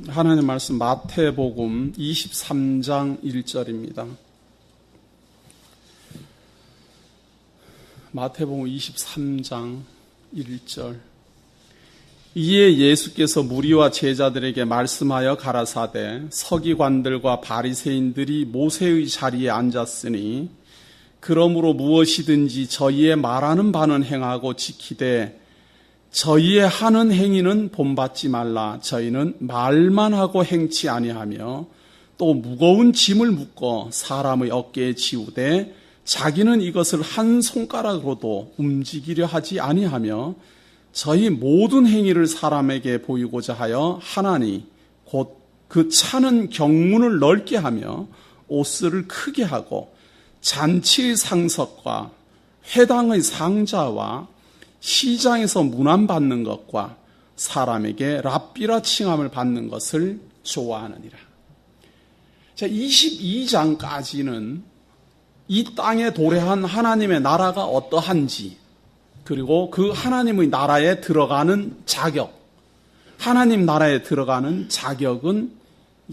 하나님 말씀 마태복음 23장 1절입니다. 마태복음 23장 1절. 이에 예수께서 무리와 제자들에게 말씀하여 가라사대 서기관들과 바리새인들이 모세의 자리에 앉았으니 그러므로 무엇이든지 저희의 말하는 바는 행하고 지키되 저희의 하는 행위는 본받지 말라. 저희는 말만 하고 행치 아니하며 또 무거운 짐을 묶어 사람의 어깨에 지우되 자기는 이것을 한 손가락으로도 움직이려 하지 아니하며 저희 모든 행위를 사람에게 보이고자 하여 하나니 곧 그 차는 경문을 넓게 하며 옷을 크게 하고 잔치의 상석과 회당의 상자와 시장에서 문안받는 것과 사람에게 랍비라 칭함을 받는 것을 좋아하느니라. 자, 22장까지는 이 땅에 도래한 하나님의 나라가 어떠한지, 그리고 그 하나님의 나라에 들어가는 자격, 하나님 나라에 들어가는 자격은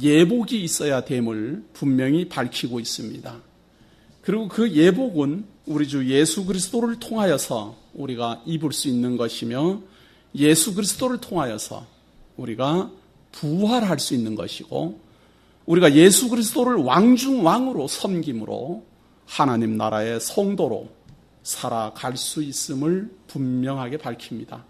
예복이 있어야 됨을 분명히 밝히고 있습니다. 그리고 그 예복은 우리 주 예수 그리스도를 통하여서 우리가 입을 수 있는 것이며 예수 그리스도를 통하여서 우리가 부활할 수 있는 것이고 우리가 예수 그리스도를 왕중왕으로 섬김으로 하나님 나라의 성도로 살아갈 수 있음을 분명하게 밝힙니다.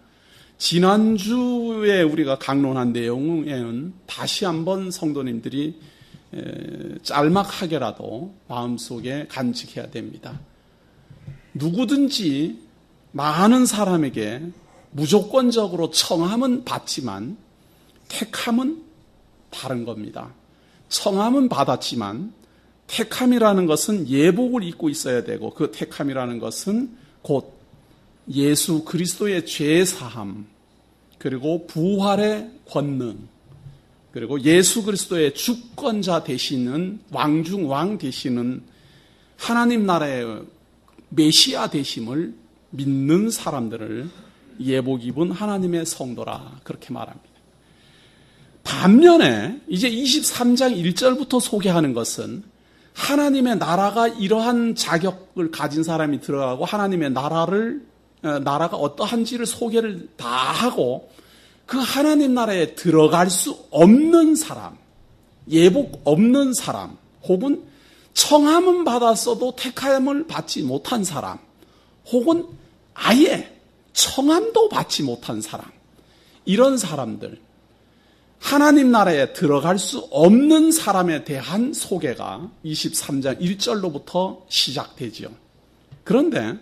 지난주에 우리가 강론한 내용에는 다시 한번 성도님들이 짤막하게라도 마음속에 간직해야 됩니다. 누구든지 많은 사람에게 무조건적으로 청함은 받지만 택함은 다른 겁니다. 청함은 받았지만 택함이라는 것은 예복을 입고 있어야 되고 그 택함이라는 것은 곧 예수 그리스도의 죄사함, 그리고 부활의 권능, 그리고 예수 그리스도의 주권자 되시는 왕중왕 되시는 하나님 나라의 메시아 되심을 믿는 사람들을 예복 입은 하나님의 성도라 그렇게 말합니다. 반면에 이제 23장 1절부터 소개하는 것은 하나님의 나라가 이러한 자격을 가진 사람이 들어가고 하나님의 나라가 어떠한지를 소개를 다 하고 그 하나님 나라에 들어갈 수 없는 사람, 예복 없는 사람, 혹은 청함은 받았어도 택함을 받지 못한 사람, 혹은 아예 청함도 받지 못한 사람, 이런 사람들, 하나님 나라에 들어갈 수 없는 사람에 대한 소개가 23장 1절로부터 시작되지요. 그런데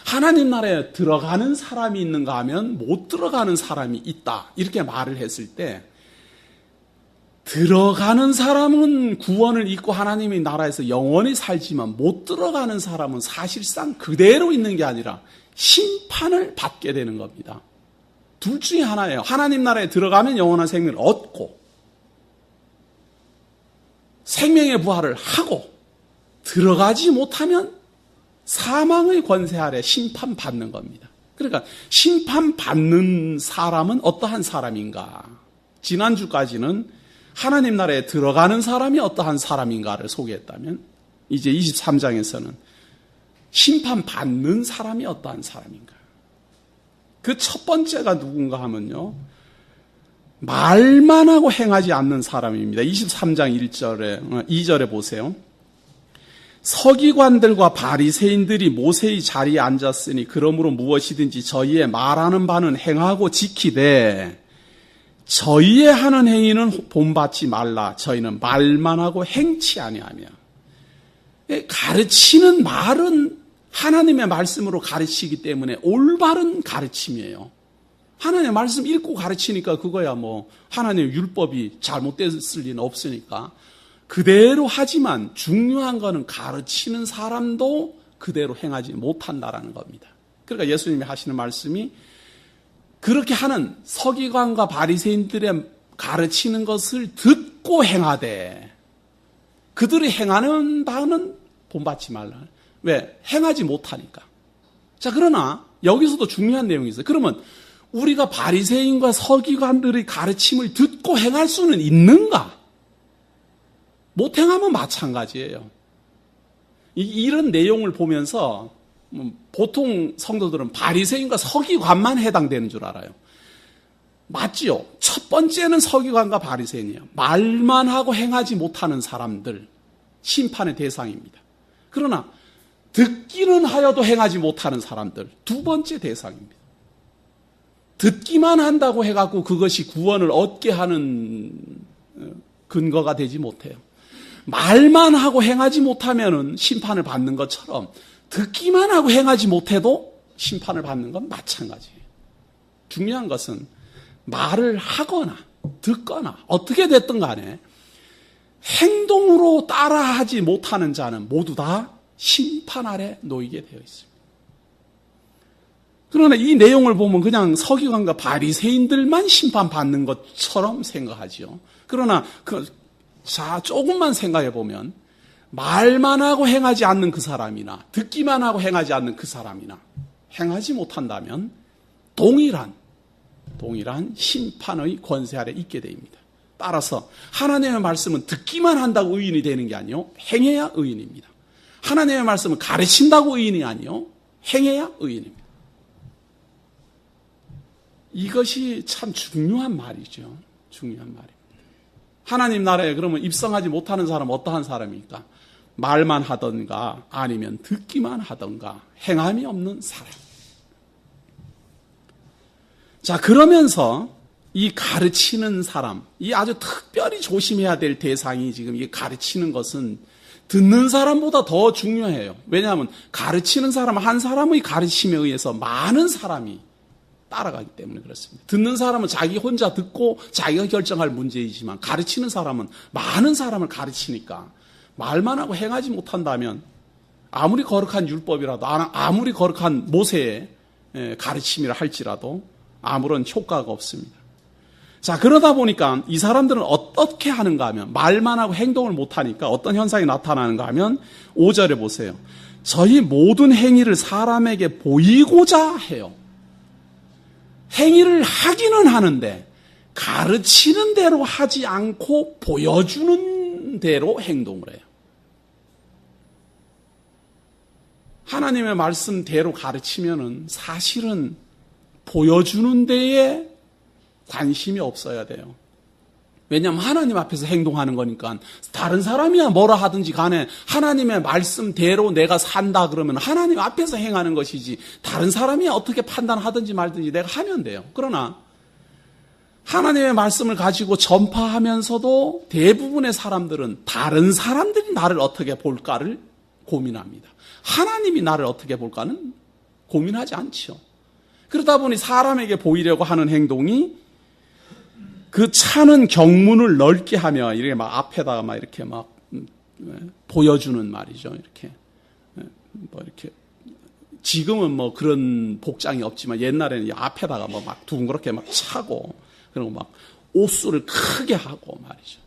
하나님 나라에 들어가는 사람이 있는가 하면 못 들어가는 사람이 있다, 이렇게 말을 했을 때 들어가는 사람은 구원을 잊고 하나님의 나라에서 영원히 살지만 못 들어가는 사람은 사실상 그대로 있는 게 아니라 심판을 받게 되는 겁니다. 둘 중에 하나예요. 하나님 나라에 들어가면 영원한 생명을 얻고 생명의 부활을 하고 들어가지 못하면 사망의 권세 아래 심판받는 겁니다. 그러니까 심판받는 사람은 어떠한 사람인가? 지난주까지는 하나님 나라에 들어가는 사람이 어떠한 사람인가를 소개했다면 이제 23장에서는 심판받는 사람이 어떠한 사람인가? 그 첫 번째가 누군가 하면요, 말만 하고 행하지 않는 사람입니다. 23장 2절에 보세요. 서기관들과 바리새인들이 모세의 자리에 앉았으니 그러므로 무엇이든지 저희의 말하는 바는 행하고 지키되 저희의 하는 행위는 본받지 말라. 저희는 말만 하고 행치 아니하며. 가르치는 말은 하나님의 말씀으로 가르치기 때문에 올바른 가르침이에요. 하나님의 말씀 읽고 가르치니까 그거야 뭐 하나님의 율법이 잘못됐을 리는 없으니까 그대로 하지만 중요한 거는 가르치는 사람도 그대로 행하지 못한다라는 겁니다. 그러니까 예수님이 하시는 말씀이 그렇게 하는 서기관과 바리새인들의 가르치는 것을 듣고 행하되 그들이 행하는 바는 본받지 말라. 왜? 행하지 못하니까. 자, 그러나 여기서도 중요한 내용이 있어요. 그러면 우리가 바리새인과 서기관들의 가르침을 듣고 행할 수는 있는가? 못 행하면 마찬가지예요. 이런 내용을 보면서 보통 성도들은 바리새인과 서기관만 해당되는 줄 알아요. 맞지요? 첫 번째는 서기관과 바리새인이에요. 말만 하고 행하지 못하는 사람들, 심판의 대상입니다. 그러나 듣기는 하여도 행하지 못하는 사람들, 두 번째 대상입니다. 듣기만 한다고 해갖고 그것이 구원을 얻게 하는 근거가 되지 못해요. 말만 하고 행하지 못하면은 심판을 받는 것처럼 듣기만 하고 행하지 못해도 심판을 받는 건 마찬가지예요. 중요한 것은 말을 하거나 듣거나 어떻게 됐든 간에 행동으로 따라하지 못하는 자는 모두 다 심판 아래 놓이게 되어 있습니다. 그러나 이 내용을 보면 그냥 서기관과 바리새인들만 심판받는 것처럼 생각하지요. 그러나 조금만 생각해 보면 말만 하고 행하지 않는 그 사람이나 듣기만 하고 행하지 않는 그 사람이나 행하지 못한다면 동일한 심판의 권세 아래 있게 됩니다. 따라서 하나님의 말씀은 듣기만 한다고 의인이 되는 게 아니요 행해야 의인입니다. 하나님의 말씀은 가르친다고 의인이 아니요 행해야 의인입니다. 이것이 참 중요한 말이죠. 중요한 말입니다. 하나님 나라에 그러면 입성하지 못하는 사람은 어떠한 사람입니까? 말만 하던가 아니면 듣기만 하던가 행함이 없는 사람. 자, 그러면서 이 가르치는 사람, 이 아주 특별히 조심해야 될 대상이 지금 이 가르치는 것은 듣는 사람보다 더 중요해요. 왜냐하면 가르치는 사람 한 사람의 가르침에 의해서 많은 사람이 따라가기 때문에 그렇습니다. 듣는 사람은 자기 혼자 듣고 자기가 결정할 문제이지만 가르치는 사람은 많은 사람을 가르치니까 말만 하고 행하지 못한다면 아무리 거룩한 율법이라도 아무리 거룩한 모세의 가르침이라 할지라도 아무런 효과가 없습니다. 자, 그러다 보니까 이 사람들은 어떻게 하는가 하면 말만 하고 행동을 못하니까 어떤 현상이 나타나는가 하면 5절에 보세요. 저희 모든 행위를 사람에게 보이고자 해요. 행위를 하기는 하는데 가르치는 대로 하지 않고 보여주는 대로 행동을 해요. 하나님의 말씀대로 가르치면은 사실은 보여주는 데에 관심이 없어야 돼요. 왜냐하면 하나님 앞에서 행동하는 거니까 다른 사람이야 뭐라 하든지 간에 하나님의 말씀대로 내가 산다 그러면 하나님 앞에서 행하는 것이지 다른 사람이 어떻게 판단하든지 말든지 내가 하면 돼요. 그러나 하나님의 말씀을 가지고 전파하면서도 대부분의 사람들은 다른 사람들이 나를 어떻게 볼까를 고민합니다. 하나님이 나를 어떻게 볼까는 고민하지 않죠. 그러다 보니 사람에게 보이려고 하는 행동이 그 차는 경문을 넓게 하며 이렇게 막 앞에다가 막 이렇게 막 보여주는 말이죠. 이렇게 이렇게 지금은 뭐 그런 복장이 없지만 옛날에는 앞에다가 뭐 막 둥그렇게 막 차고 그리고 막 옷수를 크게 하고 말이죠.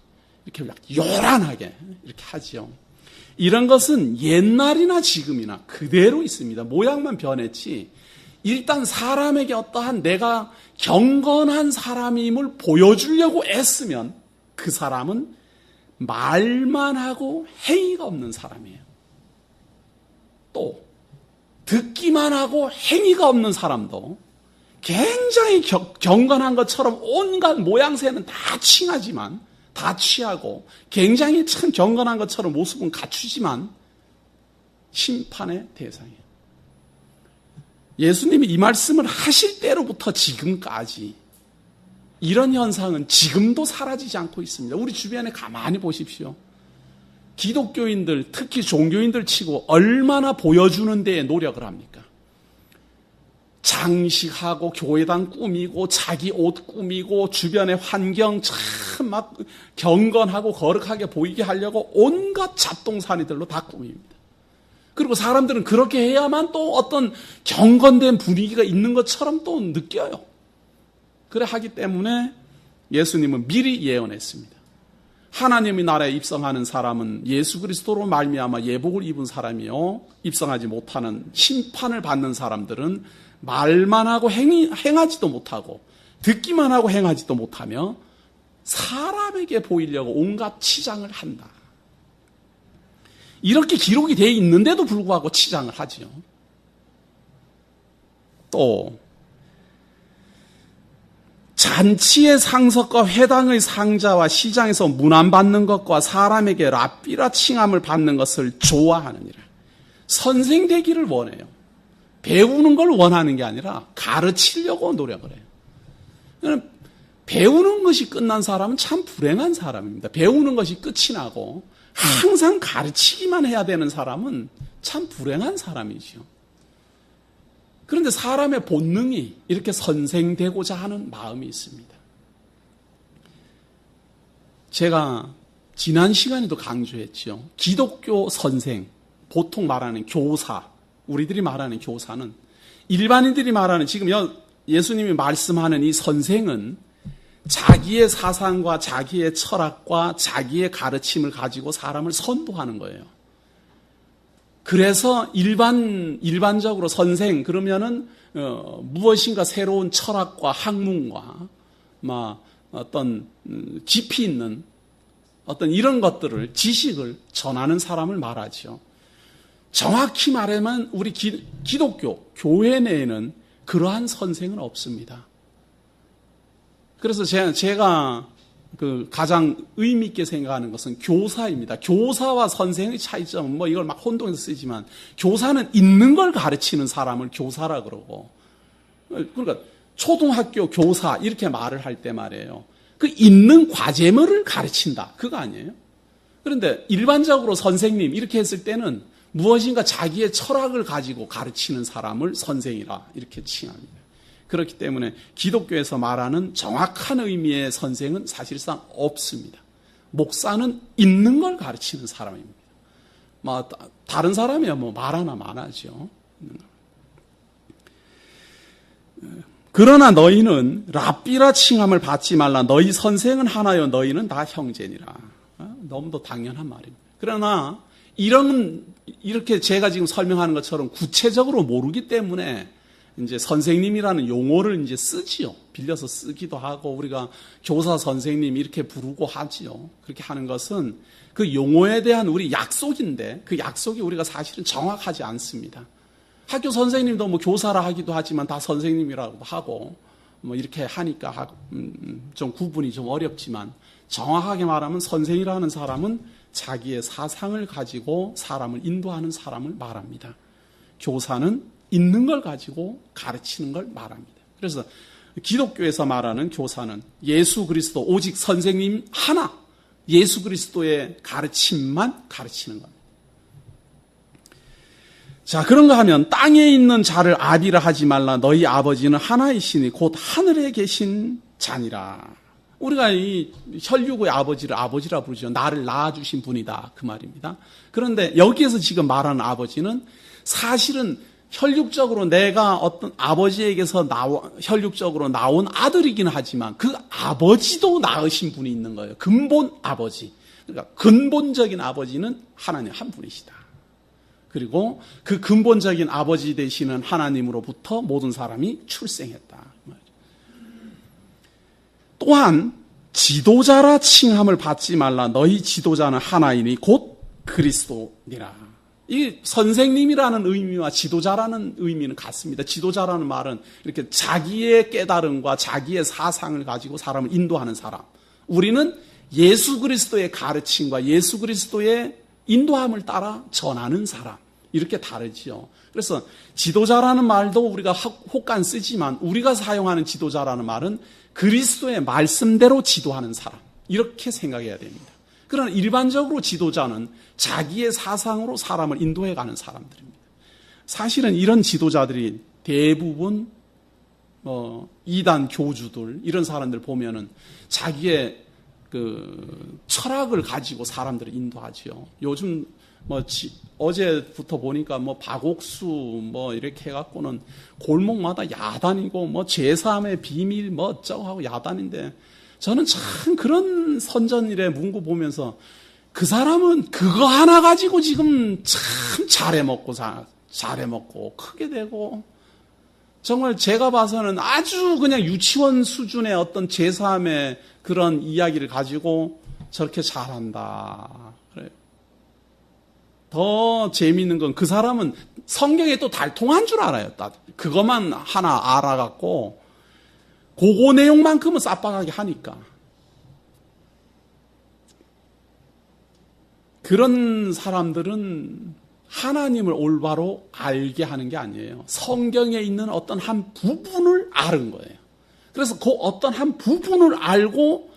이렇게 막 요란하게 이렇게 하지요. 이런 것은 옛날이나 지금이나 그대로 있습니다. 모양만 변했지. 일단 사람에게 어떠한 내가 경건한 사람임을 보여주려고 애쓰면 그 사람은 말만 하고 행위가 없는 사람이에요. 또 듣기만 하고 행위가 없는 사람도 굉장히 경건한 것처럼 온갖 모양새는 다 칭하지만 다 취하고 굉장히 참 경건한 것처럼 모습은 갖추지만 심판의 대상이에요. 예수님이 이 말씀을 하실 때로부터 지금까지 이런 현상은 지금도 사라지지 않고 있습니다. 우리 주변에 가만히 보십시오. 기독교인들, 특히 종교인들 치고 얼마나 보여주는 데에 노력을 합니까? 장식하고 교회당 꾸미고 자기 옷 꾸미고 주변의 환경 참 막 경건하고 거룩하게 보이게 하려고 온갖 잡동사니들로 다 꾸밉니다. 그리고 사람들은 그렇게 해야만 또 어떤 경건된 분위기가 있는 것처럼 또 느껴요. 그래 하기 때문에 예수님은 미리 예언했습니다. 하나님의 나라에 입성하는 사람은 예수 그리스도로 말미암아 예복을 입은 사람이요 입성하지 못하는 심판을 받는 사람들은 말만 하고 행하지도 못하고 듣기만 하고 행하지도 못하며 사람에게 보이려고 온갖 치장을 한다. 이렇게 기록이 되어 있는데도 불구하고 치장을 하지요. 또 잔치의 상석과 회당의 상자와 시장에서 문안받는 것과 사람에게 랍비라 칭함을 받는 것을 좋아하느니라. 선생 되기를 원해요. 배우는 걸 원하는 게 아니라 가르치려고 노력을 해요. 배우는 것이 끝난 사람은 참 불행한 사람입니다. 배우는 것이 끝이 나고 항상 가르치기만 해야 되는 사람은 참 불행한 사람이죠. 그런데 사람의 본능이 이렇게 선생되고자 하는 마음이 있습니다. 제가 지난 시간에도 강조했죠. 기독교 선생, 보통 말하는 교사, 우리들이 말하는 교사는 일반인들이 말하는 지금 예수님이 말씀하는 이 선생은 자기의 사상과 자기의 철학과 자기의 가르침을 가지고 사람을 선도하는 거예요. 그래서 일반적으로 선생 그러면은 무엇인가 새로운 철학과 학문과 어떤 깊이 있는 어떤 이런 것들을 지식을 전하는 사람을 말하죠. 정확히 말하면 우리 기독교 교회 내에는 그러한 선생은 없습니다. 그래서 제가 가장 의미 있게 생각하는 것은 교사입니다. 교사와 선생의 차이점은 이걸 막 혼동해서 쓰지만 교사는 있는 걸 가르치는 사람을 교사라 그러고, 그러니까 초등학교 교사 이렇게 말을 할 때 말이에요. 그 있는 과제물을 가르친다. 그거 아니에요? 그런데 일반적으로 선생님 이렇게 했을 때는 무엇인가 자기의 철학을 가지고 가르치는 사람을 선생이라 이렇게 칭합니다. 그렇기 때문에 기독교에서 말하는 정확한 의미의 선생은 사실상 없습니다. 목사는 있는 걸 가르치는 사람입니다. 다른 사람이야 말 하나 많아죠. 그러나 너희는 랍비라 칭함을 받지 말라. 너희 선생은 하나요 너희는 다 형제니라. 너무도 당연한 말입니다. 그러나 이렇게 제가 지금 설명하는 것처럼 구체적으로 모르기 때문에 이제 선생님이라는 용어를 이제 쓰지요. 빌려서 쓰기도 하고 우리가 교사 선생님 이렇게 부르고 하지요. 그렇게 하는 것은 그 용어에 대한 우리 약속인데 그 약속이 우리가 사실은 정확하지 않습니다. 학교 선생님도 교사라 하기도 하지만 다 선생님이라고도 하고 이렇게 하니까 좀 구분이 좀 어렵지만 정확하게 말하면 선생이라는 사람은 자기의 사상을 가지고 사람을 인도하는 사람을 말합니다. 교사는 있는 걸 가지고 가르치는 걸 말합니다. 그래서 기독교에서 말하는 교사는 예수 그리스도 오직 선생님 하나, 예수 그리스도의 가르침만 가르치는 겁니다. 자, 그런가 하면 땅에 있는 자를 아비라 하지 말라. 너희 아버지는 하나이시니 곧 하늘에 계신 자니라. 우리가 이 혈육의 아버지를 아버지라 부르죠. 나를 낳아주신 분이다. 그 말입니다. 그런데 여기에서 지금 말하는 아버지는 사실은 혈육적으로 내가 어떤 아버지에게서 혈육적으로 나온 아들이긴 하지만 그 아버지도 낳으신 분이 있는 거예요. 근본 아버지. 그러니까 근본적인 아버지는 하나님 한 분이시다. 그리고 그 근본적인 아버지 되시는 하나님으로부터 모든 사람이 출생했다. 또한 지도자라 칭함을 받지 말라. 너희 지도자는 하나이니 곧 그리스도니라. 이 선생님이라는 의미와 지도자라는 의미는 같습니다. 지도자라는 말은 이렇게 자기의 깨달음과 자기의 사상을 가지고 사람을 인도하는 사람. 우리는 예수 그리스도의 가르침과 예수 그리스도의 인도함을 따라 전하는 사람. 이렇게 다르지요. 그래서 지도자라는 말도 우리가 혹간 쓰지만 우리가 사용하는 지도자라는 말은 그리스도의 말씀대로 지도하는 사람. 이렇게 생각해야 됩니다. 그러나 일반적으로 지도자는 자기의 사상으로 사람을 인도해가는 사람들입니다. 사실은 이런 지도자들이 대부분 이단 교주들 이런 사람들 보면은 자기의 그 철학을 가지고 사람들을 인도하지요. 요즘 어제부터 보니까 박옥수 이렇게 해갖고는 골목마다 야단이고 제3의 비밀 어쩌고 하고 야단인데 저는 참 그런 선전일의 문구 보면서 그 사람은 그거 하나 가지고 지금 참 잘해먹고 크게 되고 정말 제가 봐서는 아주 그냥 유치원 수준의 어떤 제3의 그런 이야기를 가지고 저렇게 잘한다. 그래요. 더 재미있는 건 그 사람은 성경에 또 달통한 줄 알아요. 그것만 하나 알아갖고 그거 내용만큼은 쌈박하게 하니까. 그런 사람들은 하나님을 올바로 알게 하는 게 아니에요. 성경에 있는 어떤 한 부분을 아는 거예요. 그래서 그 어떤 한 부분을 알고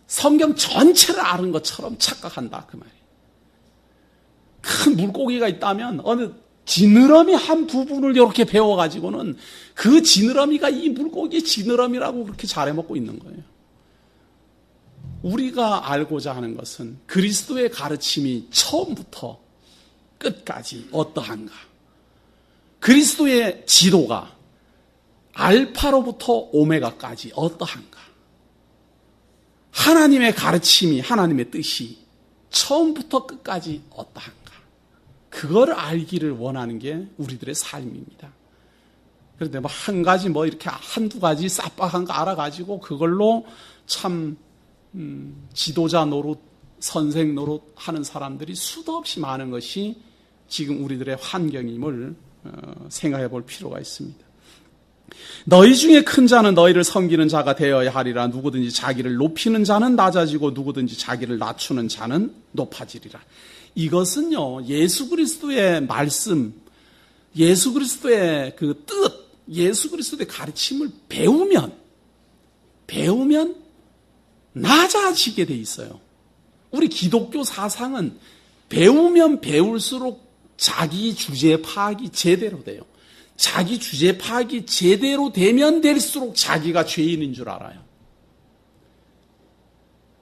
성경 전체를 아는 것처럼 착각한다 그 말이에요. 큰 물고기가 있다면 어느 지느러미 한 부분을 이렇게 배워가지고는 그 지느러미가 이 물고기의 지느러미라고 그렇게 잘해먹고 있는 거예요. 우리가 알고자 하는 것은 그리스도의 가르침이 처음부터 끝까지 어떠한가? 그리스도의 지도가 알파로부터 오메가까지 어떠한가? 하나님의 가르침이, 하나님의 뜻이 처음부터 끝까지 어떠한가? 그거를 알기를 원하는 게 우리들의 삶입니다. 그런데 뭐 한 가지 뭐 이렇게 한두 가지 쌈박한 거 알아가지고 그걸로 참 지도자 노릇, 선생 노릇 하는 사람들이 수도 없이 많은 것이 지금 우리들의 환경임을 생각해 볼 필요가 있습니다. 너희 중에 큰 자는 너희를 섬기는 자가 되어야 하리라. 누구든지 자기를 높이는 자는 낮아지고 누구든지 자기를 낮추는 자는 높아지리라. 이것은요, 예수 그리스도의 말씀, 예수 그리스도의 그 뜻, 예수 그리스도의 가르침을 배우면 낮아지게 돼 있어요. 우리 기독교 사상은 배우면 배울수록 자기 주제 파악이 제대로 돼요. 자기 주제 파악이 제대로 되면 될수록 자기가 죄인인 줄 알아요.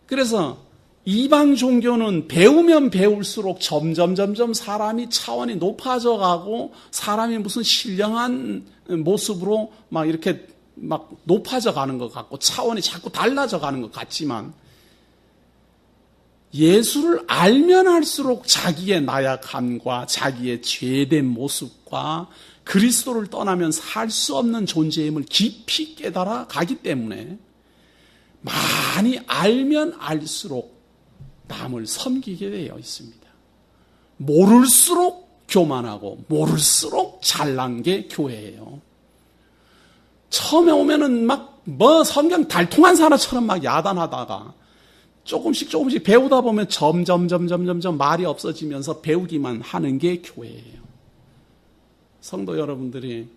그래서 이방 종교는 배우면 배울수록 점점 사람이 차원이 높아져 가고 사람이 무슨 신령한 모습으로 막 이렇게 막 높아져 가는 것 같고 차원이 자꾸 달라져 가는 것 같지만 예수를 알면 알수록 자기의 나약함과 자기의 죄된 모습과 그리스도를 떠나면 살 수 없는 존재임을 깊이 깨달아 가기 때문에 많이 알면 알수록 남을 섬기게 되어 있습니다. 모를수록 교만하고 모를수록 잘난 게 교회예요. 처음에 오면은 막 뭐 성경 달통한 사람처럼 막 야단하다가 조금씩 배우다 보면 점점 말이 없어지면서 배우기만 하는 게 교회예요. 성도 여러분들이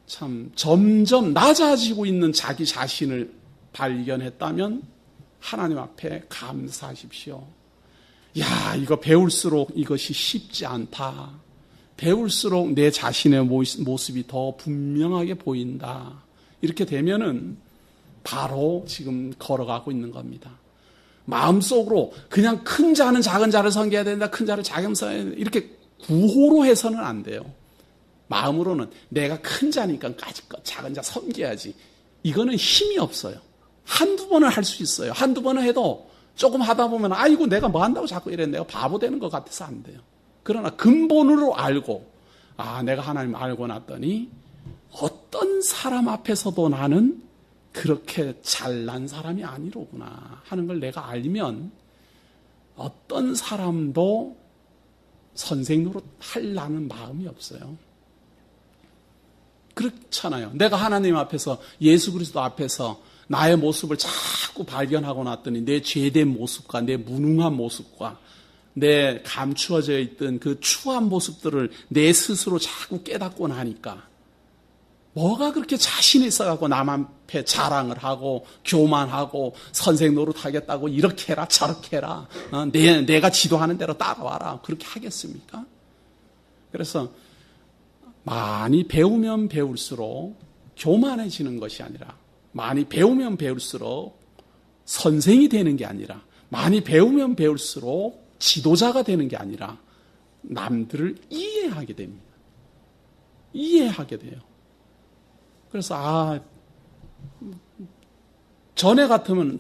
참 점점 낮아지고 있는 자기 자신을 발견했다면 하나님 앞에 감사하십시오. 야, 이거 배울수록 이것이 쉽지 않다. 배울수록 내 자신의 모습이 더 분명하게 보인다. 이렇게 되면은 바로 지금 걸어가고 있는 겁니다. 마음속으로 그냥 큰 자는 작은 자를 섬겨야 된다. 큰 자를 작은 자를 섬겨야 된다. 이렇게 구호로 해서는 안 돼요. 마음으로는 내가 큰 자니까 작은 자 섬겨야지. 이거는 힘이 없어요. 한두 번은 할 수 있어요. 한두 번은 해도 조금 하다 보면 아이고 내가 뭐 한다고 자꾸 이래. 내가 바보 되는 것 같아서 안 돼요. 그러나 근본으로 알고 내가 하나님 알고 났더니 어떤 사람 앞에서도 나는 그렇게 잘난 사람이 아니로구나 하는 걸 내가 알면 어떤 사람도 선생 노릇 하려는 마음이 없어요. 그렇잖아요. 내가 하나님 앞에서 예수 그리스도 앞에서 나의 모습을 자꾸 발견하고 났더니 내 죄된 모습과 내 무능한 모습과 내 감추어져 있던 그 추한 모습들을 내 스스로 자꾸 깨닫고 나니까 뭐가 그렇게 자신 있어갖고 남 앞에 자랑을 하고 교만하고 선생 노릇하겠다고 이렇게 해라 저렇게 해라 내가 지도하는 대로 따라와라 그렇게 하겠습니까? 그래서 많이 배우면 배울수록 교만해지는 것이 아니라 많이 배우면 배울수록 선생이 되는 게 아니라 많이 배우면 배울수록 지도자가 되는 게 아니라 남들을 이해하게 됩니다. 이해하게 돼요. 그래서 전에 같으면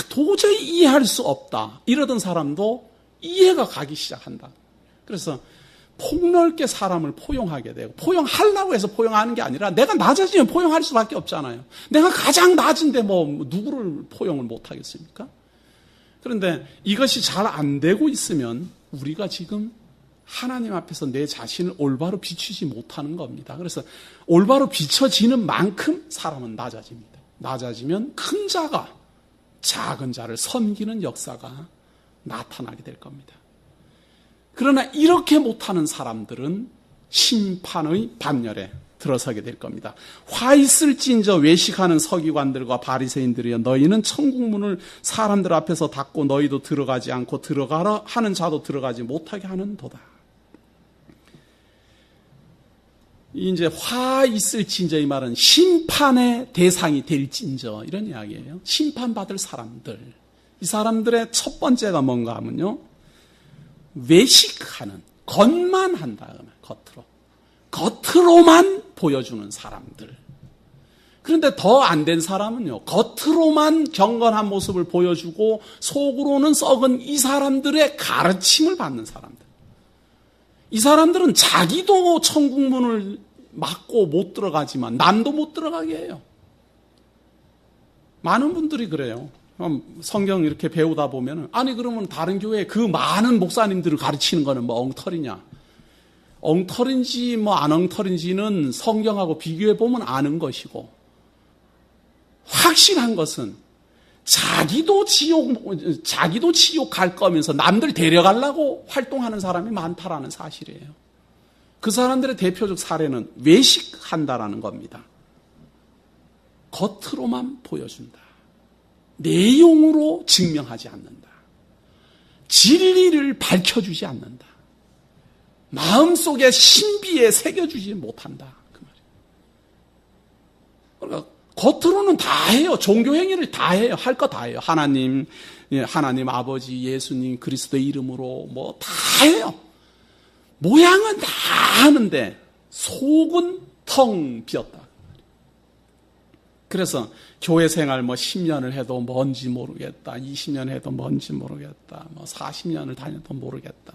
도저히 이해할 수 없다 이러던 사람도 이해가 가기 시작한다. 그래서 폭넓게 사람을 포용하게 되고, 포용하려고 해서 포용하는 게 아니라 내가 낮아지면 포용할 수밖에 없잖아요. 내가 가장 낮은데 누구를 포용을 못 하겠습니까? 그런데 이것이 잘 안 되고 있으면 우리가 지금 하나님 앞에서 내 자신을 올바로 비추지 못하는 겁니다. 그래서 올바로 비춰지는 만큼 사람은 낮아집니다. 낮아지면 큰 자가 작은 자를 섬기는 역사가 나타나게 될 겁니다. 그러나 이렇게 못하는 사람들은 심판의 반열에 들어서게 될 겁니다. 화 있을진저 외식하는 서기관들과 바리새인들이여, 너희는 천국문을 사람들 앞에서 닫고 너희도 들어가지 않고 들어가라 하는 자도 들어가지 못하게 하는도다. 이제 화 있을진저, 이 말은 심판의 대상이 될진저, 이런 이야기예요. 심판받을 사람들. 이 사람들의 첫 번째가 뭔가 하면요, 외식하는, 겉만 한다. 겉으로만 보여주는 사람들. 그런데 더 안 된 사람은요, 겉으로만 경건한 모습을 보여주고 속으로는 썩은 이 사람들의 가르침을 받는 사람들. 이 사람들은 자기도 천국문을 막고 못 들어가지만 남도 못 들어가게 해요. 많은 분들이 그래요. 성경 이렇게 배우다 보면은, 아니 그러면 다른 교회 그 많은 목사님들을 가르치는 거는 뭐 엉터리냐? 엉터리인지 뭐 안 엉터리인지는 성경하고 비교해 보면 아는 것이고, 확실한 것은 자기도 지옥 갈 거면서 남들 데려가려고 활동하는 사람이 많다라는 사실이에요. 그 사람들의 대표적 사례는 외식한다라는 겁니다. 겉으로만 보여준다. 내용으로 증명하지 않는다. 진리를 밝혀주지 않는다. 마음속에 신비에 새겨주지 못한다. 그 말이에요. 그러니까 겉으로는 다 해요. 종교 행위를 다 해요. 할 거 다 해요. 하나님 아버지, 예수님, 그리스도의 이름으로 뭐 다 해요. 모양은 다 하는데 속은 텅 비었다. 그래서 교회 생활 10년을 해도 뭔지 모르겠다. 20년 해도 뭔지 모르겠다. 40년을 다녀도 모르겠다.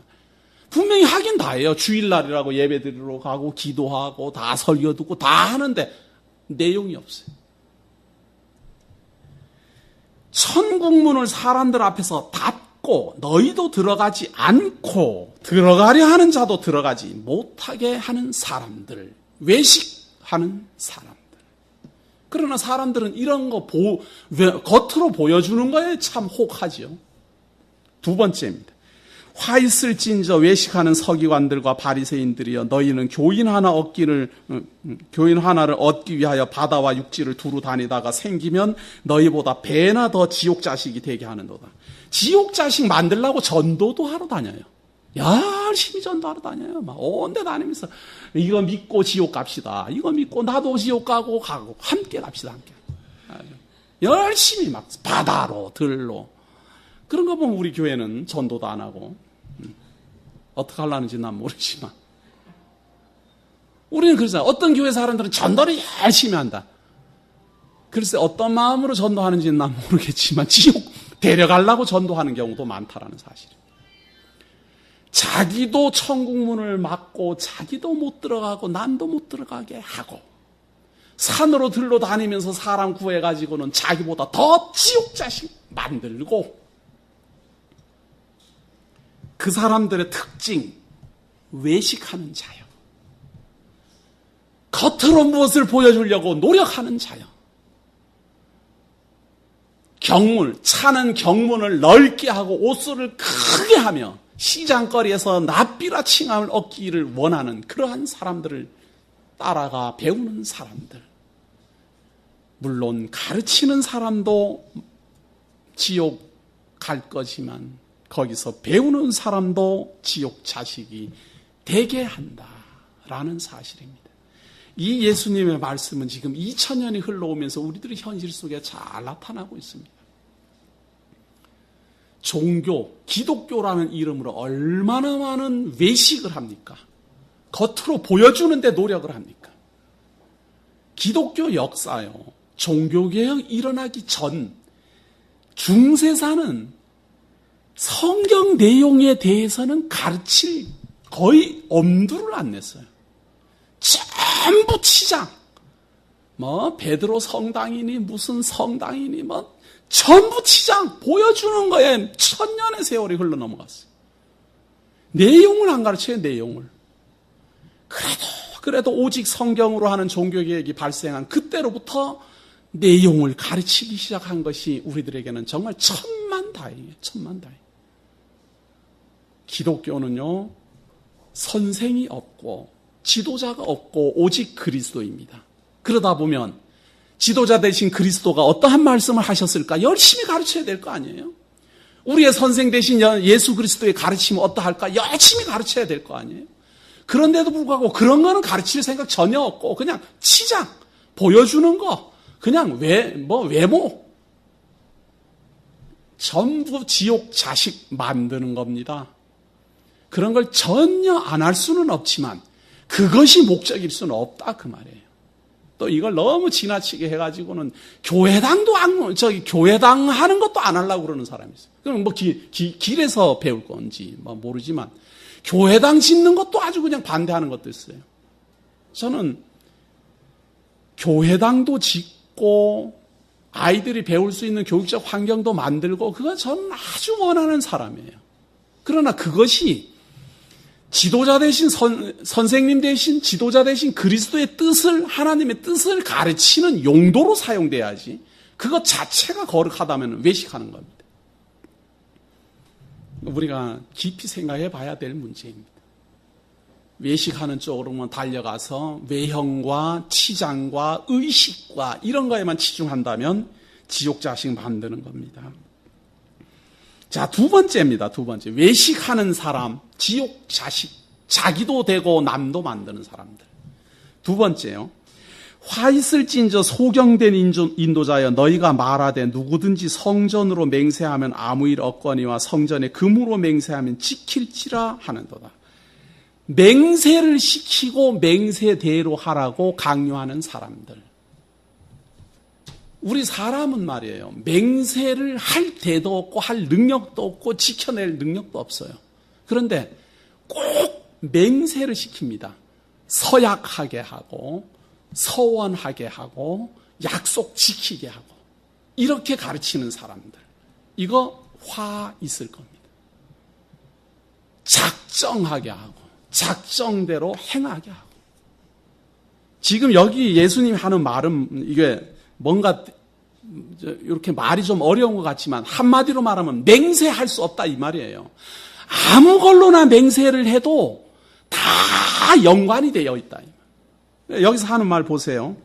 분명히 하긴 다 해요. 주일날이라고 예배 드리러 가고 기도하고 다 설교 듣고 다 하는데 내용이 없어요. 천국문을 사람들 앞에서 닫고 너희도 들어가지 않고 들어가려 하는 자도 들어가지 못하게 하는 사람들, 외식하는 사람들. 그러나 사람들은 이런 거 겉으로 보여주는 거에 참 혹하지요. 두 번째입니다. 화 있을진저 외식하는 서기관들과 바리새인들이여, 너희는 교인 하나를 얻기 위하여 바다와 육지를 두루 다니다가 생기면 너희보다 배나 더 지옥 자식이 되게 하는도다. 지옥 자식 만들려고 전도도 하러 다녀요. 열심히 전도하러 다녀요. 막 온 데 다니면서 이거 믿고 지옥 갑시다. 이거 믿고 나도 지옥 가고 함께 갑시다. 함께. 열심히 막 바다로 들로. 그런 거 보면 우리 교회는 전도도 안 하고 어떻게 하려는지 난 모르지만 우리는 그러잖아요. 어떤 교회 사람들은 전도를 열심히 한다. 글쎄 어떤 마음으로 전도하는지는 난 모르겠지만 지옥 데려가려고 전도하는 경우도 많다라는 사실이에요. 자기도 천국문을 막고 자기도 못 들어가고 남도 못 들어가게 하고 산으로 들러 다니면서 사람 구해가지고는 자기보다 더 지옥 자식 만들고, 그 사람들의 특징, 외식하는 자요. 겉으로 무엇을 보여주려고 노력하는 자요. 차는 경문을 넓게 하고 옷소를 크게 하며 시장거리에서 낯비라 칭함을 얻기를 원하는 그러한 사람들을 따라가 배우는 사람들. 물론 가르치는 사람도 지옥 갈 거지만 거기서 배우는 사람도 지옥 자식이 되게 한다라는 사실입니다. 이 예수님의 말씀은 지금 2000년이 흘러오면서 우리들의 현실 속에 잘 나타나고 있습니다. 종교, 기독교라는 이름으로 얼마나 많은 외식을 합니까? 겉으로 보여주는데 노력을 합니까? 기독교 역사요, 종교개혁 일어나기 전 중세사는 성경 내용에 대해서는 가르칠 거의 엄두를 안 냈어요. 전부 치장. 베드로 성당이니 무슨 성당이니 전부 치장 보여주는 거에 천년의 세월이 흘러 넘어갔어요. 내용을 안 가르쳐요, 내용을. 그래도 오직 성경으로 하는 종교개혁이 발생한 그때로부터 내용을 가르치기 시작한 것이 우리들에게는 정말 천만다행이에요. 천만다행. 기독교는요, 선생이 없고 지도자가 없고 오직 그리스도입니다. 그러다 보면 지도자 되신 그리스도가 어떠한 말씀을 하셨을까? 열심히 가르쳐야 될 거 아니에요? 우리의 선생 되신 예수 그리스도의 가르침은 어떠할까? 열심히 가르쳐야 될 거 아니에요? 그런데도 불구하고 그런 거는 가르칠 생각 전혀 없고 그냥 치장, 보여주는 거, 그냥 외모. 전부 지옥 자식 만드는 겁니다. 그런 걸 전혀 안 할 수는 없지만 그것이 목적일 수는 없다 그 말이에요. 또 이걸 너무 지나치게 해가지고는 교회당 하는 것도 안 하려고 그러는 사람이 있어요. 그럼 길에서 배울 건지 모르지만 교회당 짓는 것도 아주 그냥 반대하는 것도 있어요. 저는 교회당도 짓고 아이들이 배울 수 있는 교육적 환경도 만들고 그건 저는 아주 원하는 사람이에요. 그러나 그것이 지도자 대신 선생님 대신 지도자 대신 그리스도의 뜻을 하나님의 뜻을 가르치는 용도로 사용돼야지 그것 자체가 거룩하다면 외식하는 겁니다. 우리가 깊이 생각해 봐야 될 문제입니다. 외식하는 쪽으로만 달려가서 외형과 치장과 의식과 이런 거에만 치중한다면 지옥 자식 만드는 겁니다. 자, 두 번째입니다. 두 번째. 외식하는 사람, 지옥 자식, 자기도 되고 남도 만드는 사람들. 두 번째요. 화 있을진저 소경된 인도자여 너희가 말하되 누구든지 성전으로 맹세하면 아무 일 없거니와 성전에 금으로 맹세하면 지킬지라 하는도다. 맹세를 시키고 맹세대로 하라고 강요하는 사람들. 우리 사람은 말이에요. 맹세를 할 데도 없고 할 능력도 없고 지켜낼 능력도 없어요. 그런데 꼭 맹세를 시킵니다. 서약하게 하고 서원하게 하고 약속 지키게 하고 이렇게 가르치는 사람들. 이거 화 있을 겁니다. 작정하게 하고 작정대로 행하게 하고. 지금 여기 예수님이 하는 말은 이게 뭔가 이렇게 말이 좀 어려운 것 같지만 한마디로 말하면 맹세할 수 없다 이 말이에요. 아무 걸로나 맹세를 해도 다 연관이 되어 있다. 여기서 하는 말 보세요.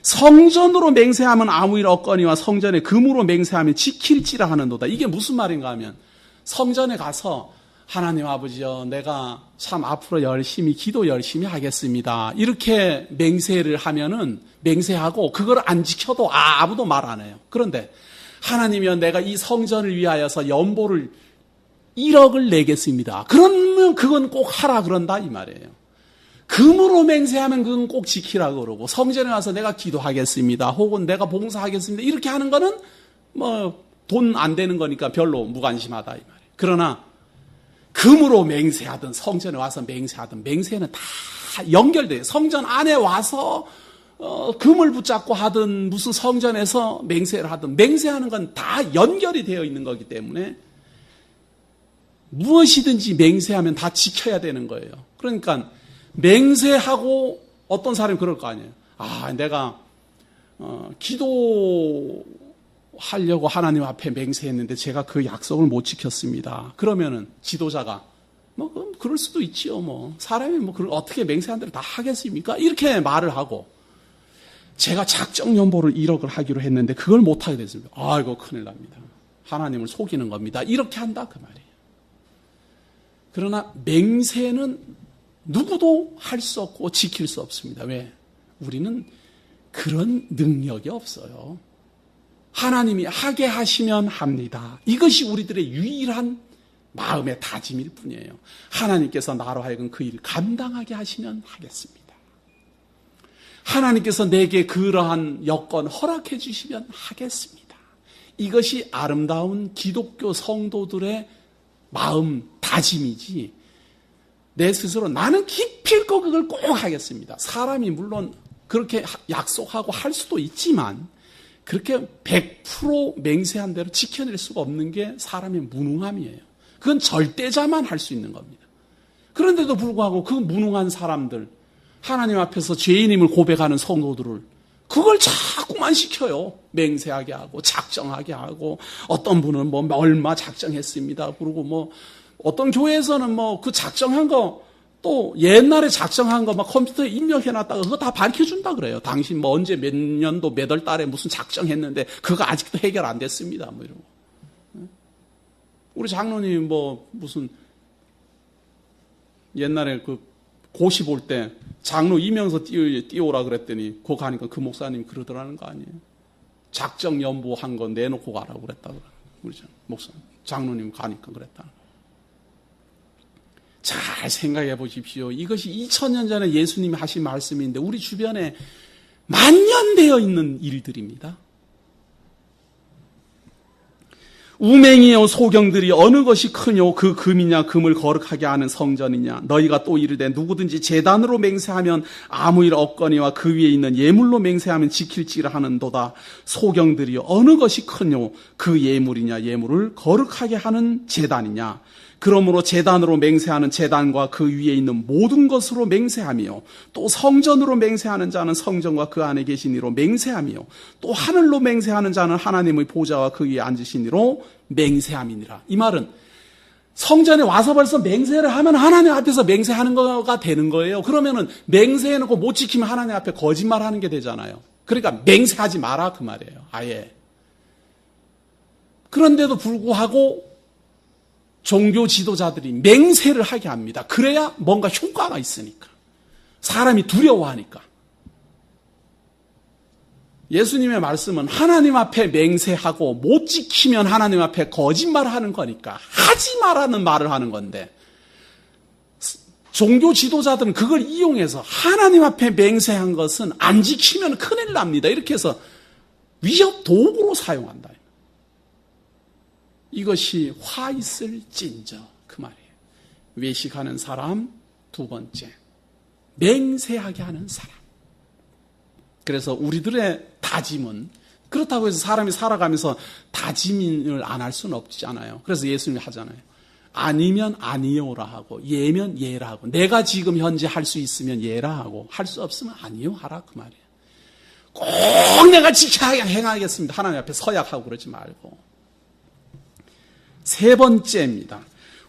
성전으로 맹세하면 아무 일 없거니와 성전에 금으로 맹세하면 지킬지라 하는도다. 이게 무슨 말인가 하면 성전에 가서 하나님 아버지요, 내가 참 앞으로 열심히 기도 열심히 하겠습니다. 이렇게 맹세를 하면은 맹세하고 그걸 안 지켜도 아무도 말 안 해요. 그런데 하나님이요, 내가 이 성전을 위하여서 연보를 1억을 내겠습니다. 그러면 그건 꼭 하라 그런다 이 말이에요. 금으로 맹세하면 그건 꼭 지키라고 그러고 성전에 와서 내가 기도하겠습니다. 혹은 내가 봉사하겠습니다. 이렇게 하는 거는 돈 안 되는 거니까 별로 무관심하다 이 말이에요. 그러나 금으로 맹세하든 성전에 와서 맹세하든 맹세는 다 연결돼요. 성전 안에 와서 금을 붙잡고 하든 무슨 성전에서 맹세를 하든 맹세하는 건 다 연결이 되어 있는 거기 때문에 무엇이든지 맹세하면 다 지켜야 되는 거예요. 그러니까 맹세하고 어떤 사람이 그럴 거 아니에요. 내가 기도하려고 하나님 앞에 맹세했는데 제가 그 약속을 못 지켰습니다. 그러면은 지도자가 그럴 수도 있지요. 사람이 그걸 어떻게 맹세한 대로 다 하겠습니까? 이렇게 말을 하고 제가 작정 연보를 1억을 하기로 했는데 그걸 못 하게 됐습니다. 이거 큰일 납니다. 하나님을 속이는 겁니다. 이렇게 한다 그 말이에요. 그러나 맹세는 누구도 할 수 없고 지킬 수 없습니다. 왜? 우리는 그런 능력이 없어요. 하나님이 하게 하시면 합니다. 이것이 우리들의 유일한 마음의 다짐일 뿐이에요. 하나님께서 나로 하여금 그 일을 감당하게 하시면 하겠습니다. 하나님께서 내게 그러한 여건 허락해 주시면 하겠습니다. 이것이 아름다운 기독교 성도들의 마음 다짐이지 내 스스로 나는 기필코 그걸 꼭 하겠습니다. 사람이 물론 그렇게 약속하고 할 수도 있지만 그렇게 100% 맹세한 대로 지켜낼 수가 없는 게 사람의 무능함이에요. 그건 절대자만 할 수 있는 겁니다. 그런데도 불구하고 그 무능한 사람들, 하나님 앞에서 죄인임을 고백하는 성도들을 그걸 자꾸만 시켜요. 맹세하게 하고 작정하게 하고, 어떤 분은 뭐 얼마 작정했습니다. 그러고 어떤 교회에서는 그 작정한 거, 또 옛날에 작정한 거 막 컴퓨터에 입력해놨다가 그거 다 밝혀준다 그래요. 당신 언제 몇 년도 몇 월 달에 무슨 작정했는데 그거 아직도 해결 안 됐습니다. 이러고. 우리 장로님 무슨 옛날에 고시 볼 때 장로 이명서 띄워오라 그랬더니 그거 가니까 그 목사님 그러더라는 거 아니에요. 작정 연보한 거 내놓고 가라고 그랬다고. 우리 목사님, 장로님 가니까 그랬다. 잘 생각해 보십시오. 이것이 2000년 전에 예수님이 하신 말씀인데 우리 주변에 만연되어 있는 일들입니다. 우맹이요 소경들이 어느 것이 크뇨 그 금이냐 금을 거룩하게 하는 성전이냐 너희가 또 이르되 누구든지 제단으로 맹세하면 아무 일 없거니와 그 위에 있는 예물로 맹세하면 지킬지라 하는도다. 소경들이 어느 것이 크뇨 그 예물이냐 예물을 거룩하게 하는 제단이냐. 그러므로 제단으로 맹세하는 제단과 그 위에 있는 모든 것으로 맹세하며 또 성전으로 맹세하는 자는 성전과 그 안에 계신 이로 맹세하며 또 하늘로 맹세하는 자는 하나님의 보좌와 그 위에 앉으신 이로 맹세함이니라. 이 말은 성전에 와서 벌써 맹세를 하면 하나님 앞에서 맹세하는 거가 되는 거예요. 그러면은 맹세해놓고 못 지키면 하나님 앞에 거짓말하는 게 되잖아요. 그러니까 맹세하지 마라 그 말이에요. 아예. 그런데도 불구하고 종교 지도자들이 맹세를 하게 합니다. 그래야 뭔가 효과가 있으니까. 사람이 두려워하니까. 예수님의 말씀은 하나님 앞에 맹세하고 못 지키면 하나님 앞에 거짓말하는 거니까 하지 마라는 말을 하는 건데 종교 지도자들은 그걸 이용해서 하나님 앞에 맹세한 것은 안 지키면 큰일 납니다. 이렇게 해서 위협 도구로 사용한다. 이것이 화 있을 찐저 그 말이에요. 외식하는 사람, 두 번째 맹세하게 하는 사람. 그래서 우리들의 다짐은 그렇다고 해서 사람이 살아가면서 다짐을 안 할 수는 없잖아요. 그래서 예수님이 하잖아요. 아니면 아니요라 하고 예면 예라 하고 내가 지금 현재 할 수 있으면 예라 하고 할 수 없으면 아니요 하라 그 말이에요. 꼭 내가 지켜야 행하겠습니다. 하나님 앞에 서약하고 그러지 말고. 세 번째입니다.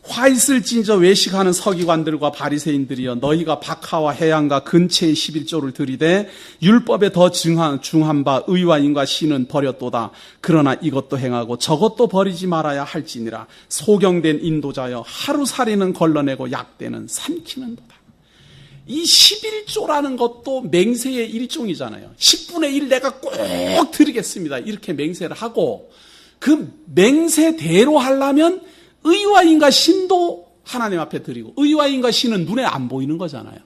화 있을진저 외식하는 서기관들과 바리새인들이여 너희가 박하와 해양과 근체의 11조를 들이되 율법에 더 중한 바 의와 인과 신은 버렸도다. 그러나 이것도 행하고 저것도 버리지 말아야 할지니라. 소경된 인도자여 하루살이는 걸러내고 약대는 삼키는도다. 이 11조라는 것도 맹세의 일종이잖아요. 10분의 1 내가 꼭 드리겠습니다. 이렇게 맹세를 하고 그 맹세대로 하려면 의와 인과 신도 하나님 앞에 드리고 의와 인과 신은 눈에 안 보이는 거잖아요.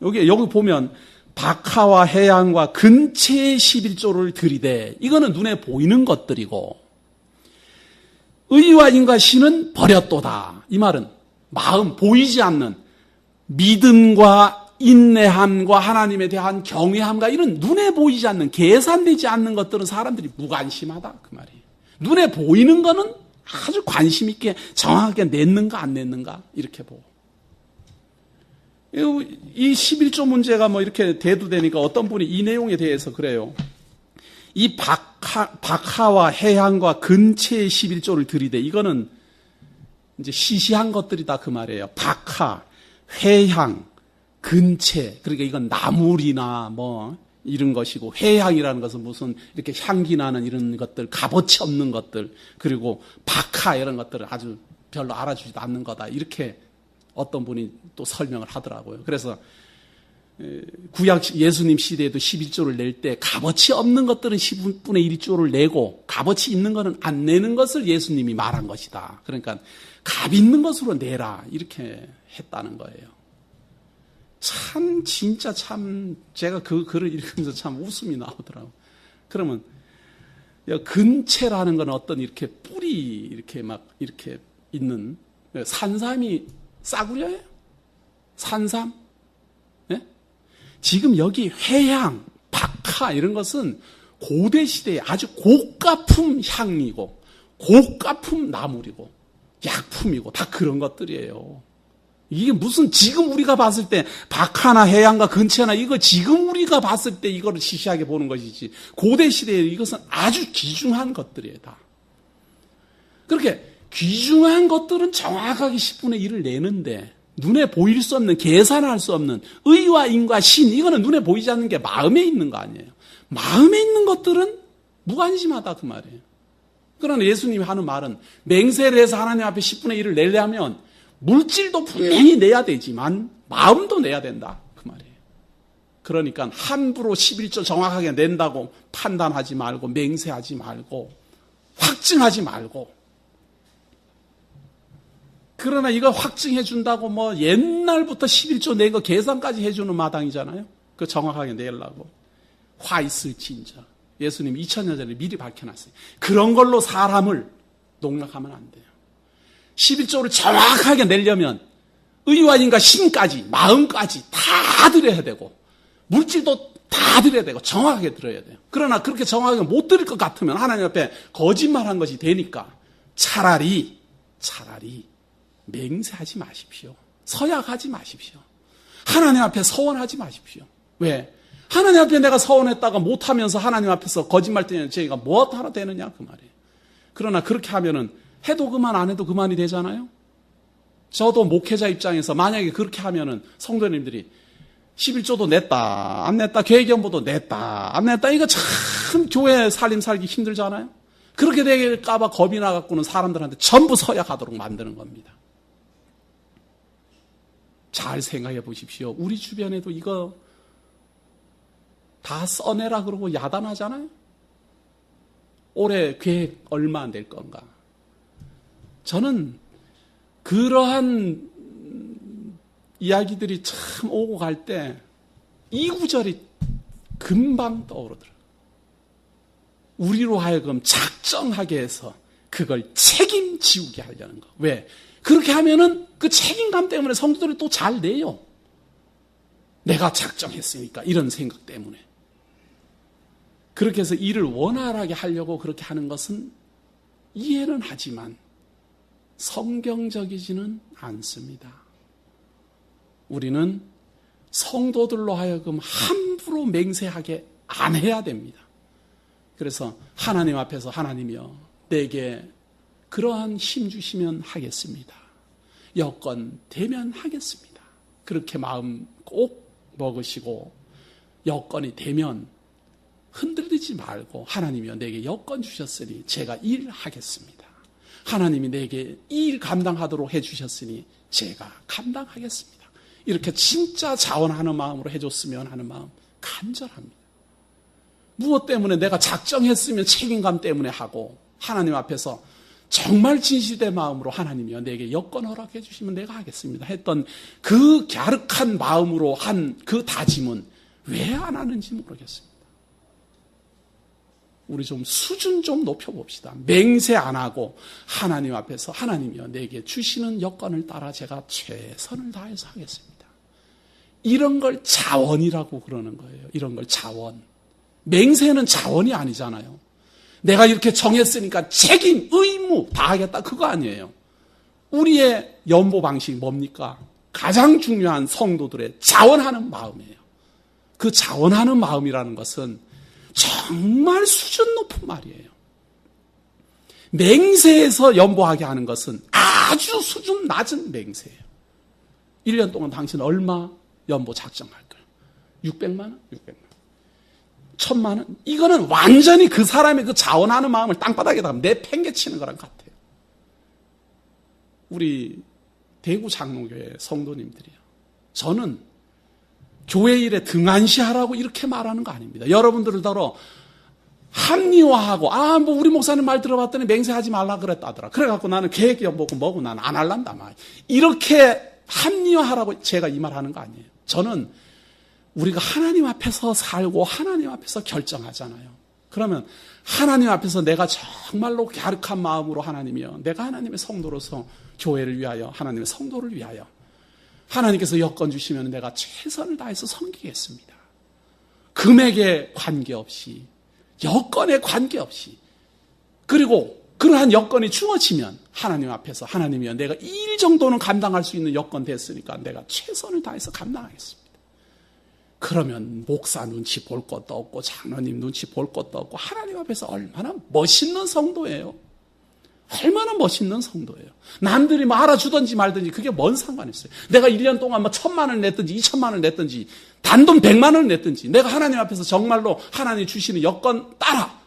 여기 보면 박하와 해양과 근체의 11조를 드리되 이거는 눈에 보이는 것들이고 의와 인과 신은 버렸도다. 이 말은 마음 보이지 않는 믿음과 인내함과 하나님에 대한 경외함과 이런 눈에 보이지 않는 계산되지 않는 것들은 사람들이 무관심하다 그 말이에요. 눈에 보이는 거는 아주 관심 있게 정확하게 냈는가 안 냈는가 이렇게 보고. 이 11조 문제가 이렇게 대두되니까 어떤 분이 이 내용에 대해서 그래요. 이 박하와 해양과 근체의 11조를 들이대 이거는 이제 시시한 것들이다 그 말이에요. 박하, 해양, 근체 그러니까 이건 나물이나 이런 것이고 해향이라는 것은 무슨 이렇게 향기 나는 이런 것들 값어치 없는 것들 그리고 박하 이런 것들을 아주 별로 알아주지도 않는 거다 이렇게 어떤 분이 또 설명을 하더라고요. 그래서 구약 예수님 시대에도 11조를 낼 때 값어치 없는 것들은 10분의 1조를 내고 값어치 있는 것은 안 내는 것을 예수님이 말한 것이다. 그러니까 값 있는 것으로 내라 이렇게 했다는 거예요. 진짜 제가 그 글을 읽으면서 참 웃음이 나오더라고요. 그러면, 근체라는 건 어떤 이렇게 뿔이 이렇게 이렇게 있는 산삼이 싸구려예요? 산삼? 예? 지금 여기 회향, 박하 이런 것은 고대 시대에 아주 고가품 향이고 고가품 나물이고 약품이고 다 그런 것들이에요. 이게 무슨 지금 우리가 봤을 때 박하나 해양과 근처나 이거 지금 우리가 봤을 때 이거를 시시하게 보는 것이지 고대 시대에 이것은 아주 귀중한 것들이에요. 다. 그렇게 귀중한 것들은 정확하게 10분의 1을 내는데 눈에 보일 수 없는 계산할 수 없는 의와 인과 신 이거는 눈에 보이지 않는 게 마음에 있는 거 아니에요. 마음에 있는 것들은 무관심하다 그 말이에요. 그러나 예수님이 하는 말은 맹세를 해서 하나님 앞에 10분의 1을 내려면 물질도 분명히 내야 되지만 마음도 내야 된다 그 말이에요. 그러니까 함부로 11조 정확하게 낸다고 판단하지 말고 맹세하지 말고 확증하지 말고 그러나 이거 확증해 준다고 뭐 옛날부터 11조 낸 거 계산까지 해주는 마당이잖아요. 그 정확하게 내려고 화 있을지인자 예수님 2000년 전에 미리 밝혀놨어요. 그런 걸로 사람을 농락하면 안 돼요. 11조를 정확하게 내려면 의와 인과 신까지 마음까지 다 드려야 되고 물질도 다 드려야 되고 정확하게 드려야 돼요. 그러나 그렇게 정확하게 못 드릴 것 같으면 하나님 앞에 거짓말한 것이 되니까 차라리 맹세하지 마십시오. 서약하지 마십시오. 하나님 앞에 서원하지 마십시오. 왜? 하나님 앞에 내가 서원했다가 못하면서 하나님 앞에서 거짓말 때문에 저희가 뭐 하나 되느냐 그 말이에요. 그러나 그렇게 하면은 해도 그만 안 해도 그만이 되잖아요. 저도 목회자 입장에서 만약에 그렇게 하면은 성도님들이 11조도 냈다 안 냈다 계획연보도 냈다 안 냈다 이거 참 교회 살림 살기 힘들잖아요. 그렇게 될까 봐 겁이 나갖고는 사람들한테 전부 서약하도록 만드는 겁니다. 잘 생각해 보십시오. 우리 주변에도 이거 다 써내라 그러고 야단하잖아요. 올해 계획 얼마 안 될 건가. 저는 그러한 이야기들이 참 오고 갈 때 이 구절이 금방 떠오르더라고요. 우리로 하여금 작정하게 해서 그걸 책임지우게 하려는 거. 왜? 그렇게 하면은 그 책임감 때문에 성도들이 또 잘 내요. 내가 작정했으니까 이런 생각 때문에. 그렇게 해서 일을 원활하게 하려고 그렇게 하는 것은 이해는 하지만 성경적이지는 않습니다. 우리는 성도들로 하여금 함부로 맹세하게 안 해야 됩니다. 그래서 하나님 앞에서 하나님이여 내게 그러한 힘 주시면 하겠습니다. 여건 되면 하겠습니다. 그렇게 마음 꼭 먹으시고 여건이 되면 흔들리지 말고 하나님이여 내게 여건 주셨으니 제가 일하겠습니다. 하나님이 내게 이 일 감당하도록 해주셨으니 제가 감당하겠습니다. 이렇게 진짜 자원하는 마음으로 해줬으면 하는 마음 간절합니다. 무엇 때문에 내가 작정했으면 책임감 때문에 하고 하나님 앞에서 정말 진실된 마음으로 하나님이여 내게 여건 허락해 주시면 내가 하겠습니다 했던 그 갸륵한 마음으로 한 그 다짐은 왜 안 하는지 모르겠습니다. 우리 좀 수준 좀 높여봅시다. 맹세 안 하고 하나님 앞에서 하나님이여 내게 주시는 여건을 따라 제가 최선을 다해서 하겠습니다. 이런 걸 자원이라고 그러는 거예요. 이런 걸 자원. 맹세는 자원이 아니잖아요. 내가 이렇게 정했으니까 책임, 의무 다 하겠다 그거 아니에요. 우리의 연보 방식이 뭡니까? 가장 중요한 성도들의 자원하는 마음이에요. 그 자원하는 마음이라는 것은 정말 수준 높은 말이에요. 맹세에서 연보하게 하는 것은 아주 수준 낮은 맹세예요. 1년 동안 당신 얼마 연보 작정할 거예요? 600만 원? 600만 원. 1000만 원? 이거는 완전히 그 사람의 그 자원하는 마음을 땅바닥에다가 내팽개치는 거랑 같아요. 우리 대구 장로교회 성도님들이요. 저는 교회 일에 등한시하라고 이렇게 말하는 거 아닙니다. 여러분들을 더러 합리화하고 뭐 우리 목사님 말 들어봤더니 맹세하지 말라 그랬다더라. 그래갖고 나는 계획연보고 뭐고 나는 안 할란다 말. 이렇게 합리화하라고 제가 이 말 하는 거 아니에요. 저는 우리가 하나님 앞에서 살고 하나님 앞에서 결정하잖아요. 그러면 하나님 앞에서 내가 정말로 갸륵한 마음으로 하나님이여 내가 하나님의 성도로서 교회를 위하여 하나님의 성도를 위하여 하나님께서 여건 주시면 내가 최선을 다해서 섬기겠습니다. 금액에 관계없이, 여건에 관계없이, 그리고 그러한 여건이 주어지면 하나님 앞에서 하나님이여 내가 이 일 정도는 감당할 수 있는 여건 됐으니까 내가 최선을 다해서 감당하겠습니다. 그러면 목사 눈치 볼 것도 없고 장로님 눈치 볼 것도 없고 하나님 앞에서 얼마나 멋있는 성도예요. 얼마나 멋있는 성도예요. 남들이 뭐 알아주든지 말든지 그게 뭔 상관이 있어요. 내가 1년 동안 뭐 1,000만 원을 냈든지 2,000만 원을 냈든지 단돈 100만 원을 냈든지 내가 하나님 앞에서 정말로 하나님이 주시는 여건 따라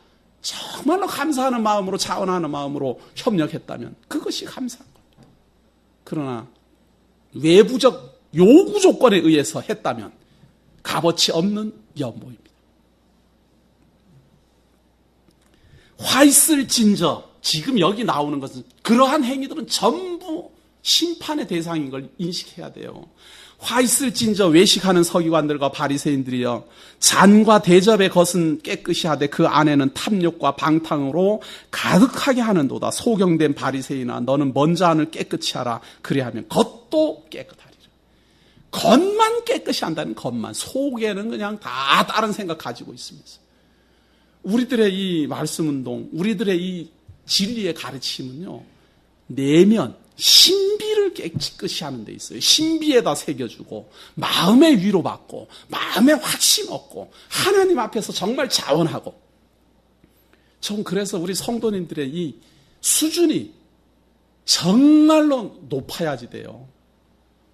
정말로 감사하는 마음으로 자원하는 마음으로 협력했다면 그것이 감사한 겁니다. 그러나 외부적 요구 조건에 의해서 했다면 값어치 없는 연보입니다. 화 있을진저 지금 여기 나오는 것은 그러한 행위들은 전부 심판의 대상인 걸 인식해야 돼요. 화 있을진저 외식하는 서기관들과 바리새인들이여 잔과 대접의 것은 깨끗이 하되 그 안에는 탐욕과 방탕으로 가득하게 하는도다. 소경된 바리새인아 너는 먼저 안을 깨끗이 하라. 그리하면 겉도 깨끗하리라. 겉만 깨끗이 한다는 것만, 속에는 그냥 다 다른 생각 가지고 있으면서 우리들의 이 말씀운동, 우리들의 이 진리의 가르침은요, 내면 신비를 깨끗이 하는 데 있어요. 신비에다 새겨주고 마음의 위로받고 마음의 확신 얻고 하나님 앞에서 정말 자원하고. 전 그래서 우리 성도님들의 이 수준이 정말로 높아야지 돼요.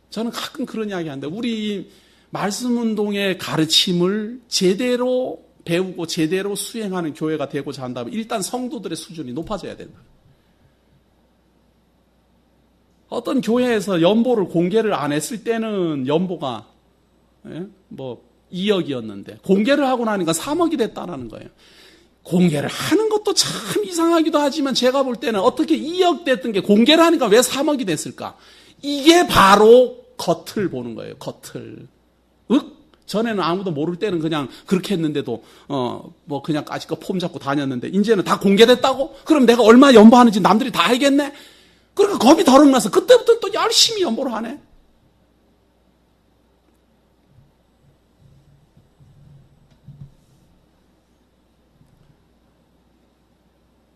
저는 가끔 그런 이야기 하는데 우리 말씀운동의 가르침을 제대로 배우고 제대로 수행하는 교회가 되고자 한다면 일단 성도들의 수준이 높아져야 된다. 어떤 교회에서 연보를 공개를 안 했을 때는 연보가 뭐 2억이었는데 공개를 하고 나니까 3억이 됐다는 거예요. 공개를 하는 것도 참 이상하기도 하지만 제가 볼 때는 어떻게 2억 됐던 게 공개를 하니까 왜 3억이 됐을까? 이게 바로 겉을 보는 거예요. 겉을. 전에는 아무도 모를 때는 그냥 그렇게 했는데도 뭐 그냥 까짓거 폼 잡고 다녔는데 이제는 다 공개됐다고? 그럼 내가 얼마 연보하는지 남들이 다 알겠네? 그러니까 겁이 더럭 나서 그때부터 또 열심히 연보를 하네.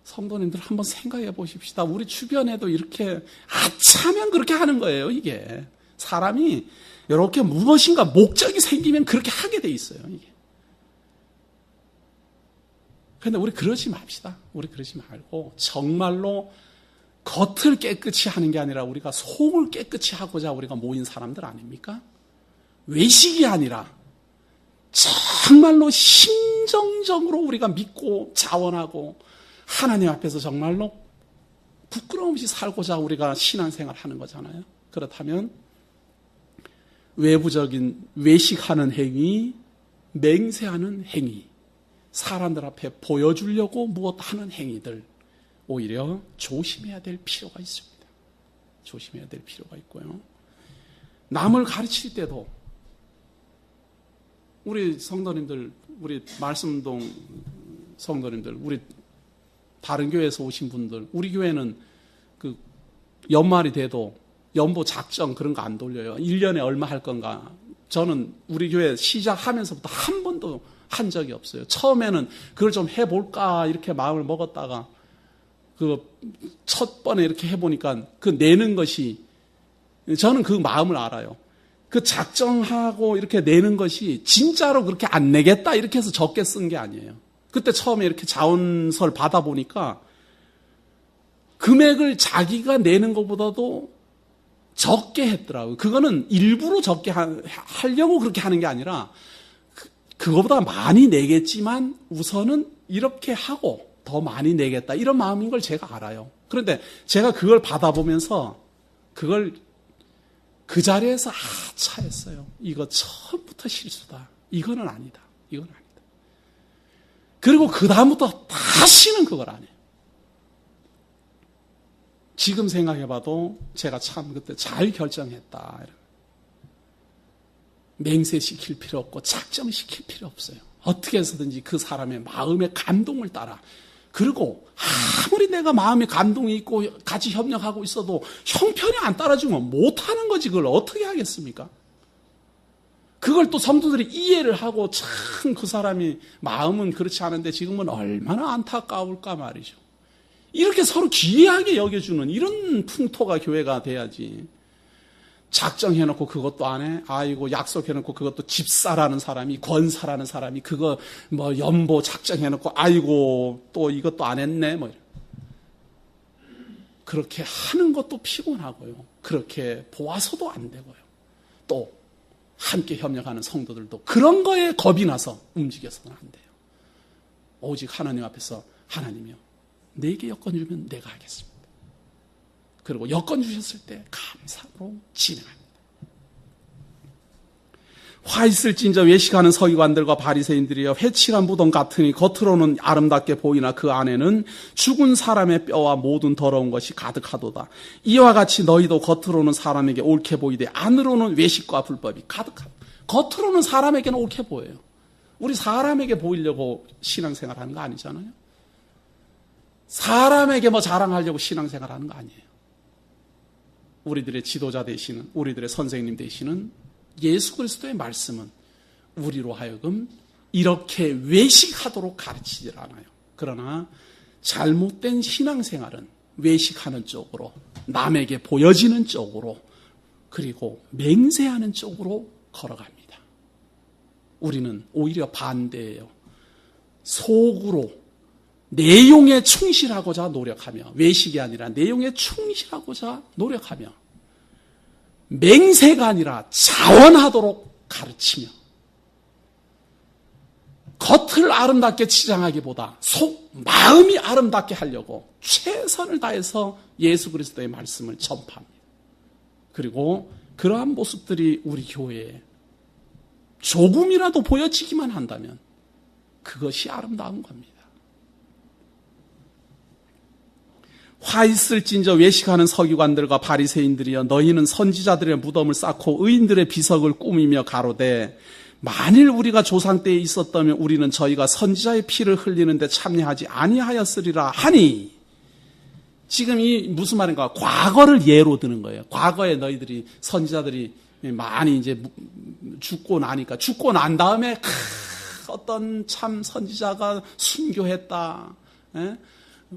성도님들 한번 생각해 보십시다. 우리 주변에도 이렇게 아차면 그렇게 하는 거예요. 이게 사람이 이렇게 무엇인가 목적이 생기면 그렇게 하게 돼 있어요. 이게. 그런데 우리 그러지 맙시다. 우리 그러지 말고 정말로 겉을 깨끗이 하는 게 아니라 우리가 속을 깨끗이 하고자 우리가 모인 사람들 아닙니까? 외식이 아니라 정말로 심정적으로 우리가 믿고 자원하고 하나님 앞에서 정말로 부끄러움 없이 살고자 우리가 신앙생활 하는 거잖아요. 그렇다면 외부적인 외식하는 행위, 맹세하는 행위, 사람들 앞에 보여주려고 무엇 하는 행위들 오히려 조심해야 될 필요가 있습니다. 조심해야 될 필요가 있고요. 남을 가르칠 때도 우리 성도님들, 우리 말씀운동 성도님들, 우리 다른 교회에서 오신 분들, 우리 교회는 그 연말이 돼도 연보 작정 그런 거 안 돌려요. 1년에 얼마 할 건가. 저는 우리 교회 시작하면서부터 한 번도 한 적이 없어요. 처음에는 그걸 좀 해볼까 이렇게 마음을 먹었다가 그 첫 번에 이렇게 해보니까 그 내는 것이 저는 그 마음을 알아요. 그 작정하고 이렇게 내는 것이 진짜로 그렇게 안 내겠다 이렇게 해서 적게 쓴 게 아니에요. 그때 처음에 이렇게 자원설 받아보니까 금액을 자기가 내는 것보다도 적게 했더라고요. 그거는 일부러 적게 하려고 그렇게 하는 게 아니라 그거보다 많이 내겠지만 우선은 이렇게 하고 더 많이 내겠다 이런 마음인 걸 제가 알아요. 그런데 제가 그걸 받아보면서 그걸 그 자리에서 차였어요. 이거 처음부터 실수다. 이거는 아니다. 이건 아니다. 그리고 그 다음부터 다시는 그걸 안 해요. 지금 생각해봐도 제가 참 그때 잘 결정했다. 맹세시킬 필요 없고 작정시킬 필요 없어요. 어떻게 해서든지 그 사람의 마음의 감동을 따라 그리고 아무리 내가 마음에 감동이 있고 같이 협력하고 있어도 형편이 안 따라주면 못하는 거지. 그걸 어떻게 하겠습니까? 그걸 또 성도들이 이해를 하고 참 그 사람이 마음은 그렇지 않은데 지금은 얼마나 안타까울까 말이죠. 이렇게 서로 귀하게 여겨주는 이런 풍토가 교회가 돼야지. 작정해놓고 그것도 안 해. 아이고 약속해놓고 그것도 집사라는 사람이 권사라는 사람이 그거 뭐 연보 작정해놓고 아이고 또 이것도 안 했네. 뭐 그렇게 하는 것도 피곤하고요. 그렇게 보아서도 안 되고요. 또 함께 협력하는 성도들도 그런 거에 겁이 나서 움직여서는 안 돼요. 오직 하나님 앞에서 하나님이요. 내게 여건 주면 내가 하겠습니다. 그리고 여건 주셨을 때 감사로 진행합니다. 화 있을진저 외식하는 서기관들과 바리새인들이여 회칠한 무덤 같으니 겉으로는 아름답게 보이나 그 안에는 죽은 사람의 뼈와 모든 더러운 것이 가득하도다. 이와 같이 너희도 겉으로는 사람에게 옳게 보이되 안으로는 외식과 불법이 가득하다. 겉으로는 사람에게는 옳게 보여요. 우리 사람에게 보이려고 신앙생활하는 거 아니잖아요. 사람에게 뭐 자랑하려고 신앙생활하는 거 아니에요. 우리들의 지도자 되시는, 우리들의 선생님 되시는 예수 그리스도의 말씀은 우리로 하여금 이렇게 외식하도록 가르치질 않아요. 그러나 잘못된 신앙생활은 외식하는 쪽으로, 남에게 보여지는 쪽으로, 그리고 맹세하는 쪽으로 걸어갑니다. 우리는 오히려 반대예요. 속으로 내용에 충실하고자 노력하며, 외식이 아니라 내용에 충실하고자 노력하며, 맹세가 아니라 자원하도록 가르치며, 겉을 아름답게 치장하기보다 마음이 아름답게 하려고 최선을 다해서 예수 그리스도의 말씀을 전파합니다. 그리고 그러한 모습들이 우리 교회에 조금이라도 보여지기만 한다면 그것이 아름다운 겁니다. 화 있을진저 외식하는 서기관들과 바리새인들이여 너희는 선지자들의 무덤을 쌓고 의인들의 비석을 꾸미며 가로되 만일 우리가 조상 때에 있었다면 우리는 저희가 선지자의 피를 흘리는데 참여하지 아니하였으리라 하니, 지금 이 무슨 말인가? 과거를 예로 드는 거예요. 과거에 너희들이 선지자들이 많이 이제 죽고 나니까, 죽고 난 다음에 어떤 참 선지자가 순교했다. 에?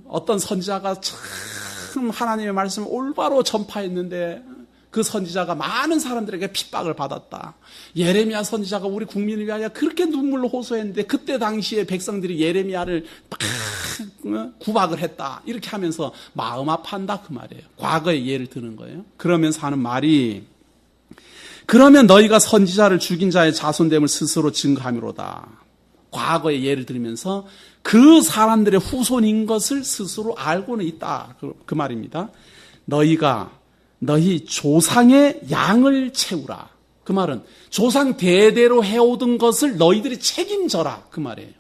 어떤 선지자가 참 하나님의 말씀을 올바로 전파했는데 그 선지자가 많은 사람들에게 핍박을 받았다. 예레미야 선지자가 우리 국민을 위하여 그렇게 눈물로 호소했는데 그때 당시에 백성들이 예레미야를 구박을 했다. 이렇게 하면서 마음 아파한다 그 말이에요. 과거의 예를 드는 거예요. 그러면서 하는 말이, 그러면 너희가 선지자를 죽인 자의 자손됨을 스스로 증거함이로다. 과거의 예를 들으면서 그 사람들의 후손인 것을 스스로 알고는 있다. 그 말입니다. 너희 조상의 양을 채우라. 그 말은 조상 대대로 해오던 것을 너희들이 책임져라. 그 말이에요.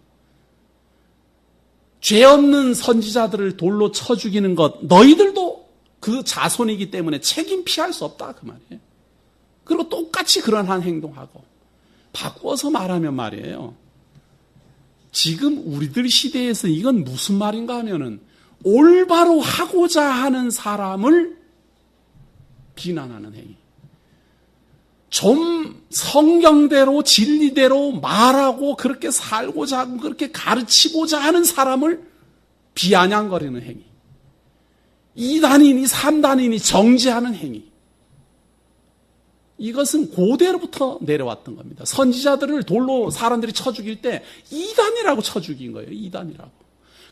죄 없는 선지자들을 돌로 쳐 죽이는 것, 너희들도 그 자손이기 때문에 책임 피할 수 없다. 그 말이에요. 그리고 똑같이 그런 한 행동하고, 바꾸어서 말하면 말이에요. 지금 우리들 시대에서 이건 무슨 말인가 하면은 올바로 하고자 하는 사람을 비난하는 행위. 좀 성경대로 진리대로 말하고 그렇게 살고자 하고 그렇게 가르치고자 하는 사람을 비아냥거리는 행위. 2단이니 3단이니 정죄하는 행위. 이것은 고대로부터 내려왔던 겁니다. 선지자들을 돌로 사람들이 쳐 죽일 때 2단이라고 쳐 죽인 거예요. 2단이라고.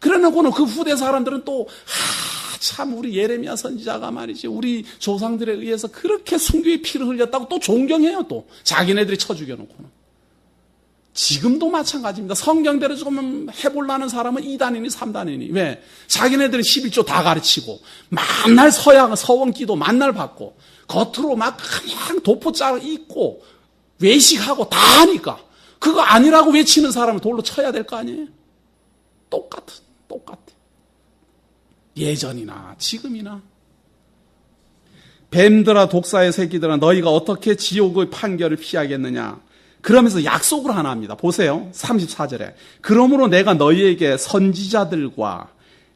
그래놓고는 그 후대 사람들은 또 참 우리 예레미야 선지자가 말이지 우리 조상들에 의해서 그렇게 순교의 피를 흘렸다고 또 존경해요. 또 자기네들이 쳐 죽여놓고는. 지금도 마찬가지입니다. 성경대로 조금 해보려는 사람은 2단이니 3단이니. 왜? 자기네들은 11조 다 가르치고 만날 서원 기도 만날 받고 겉으로 막 그냥 도포자 입고 외식하고 다 하니까 그거 아니라고 외치는 사람을 돌로 쳐야 될 거 아니에요? 똑같아. 예전이나 지금이나. 뱀들아 독사의 새끼들아 너희가 어떻게 지옥의 판결을 피하겠느냐. 그러면서 약속을 하나 합니다. 보세요. 34절에. 그러므로 내가 너희에게 선지자들과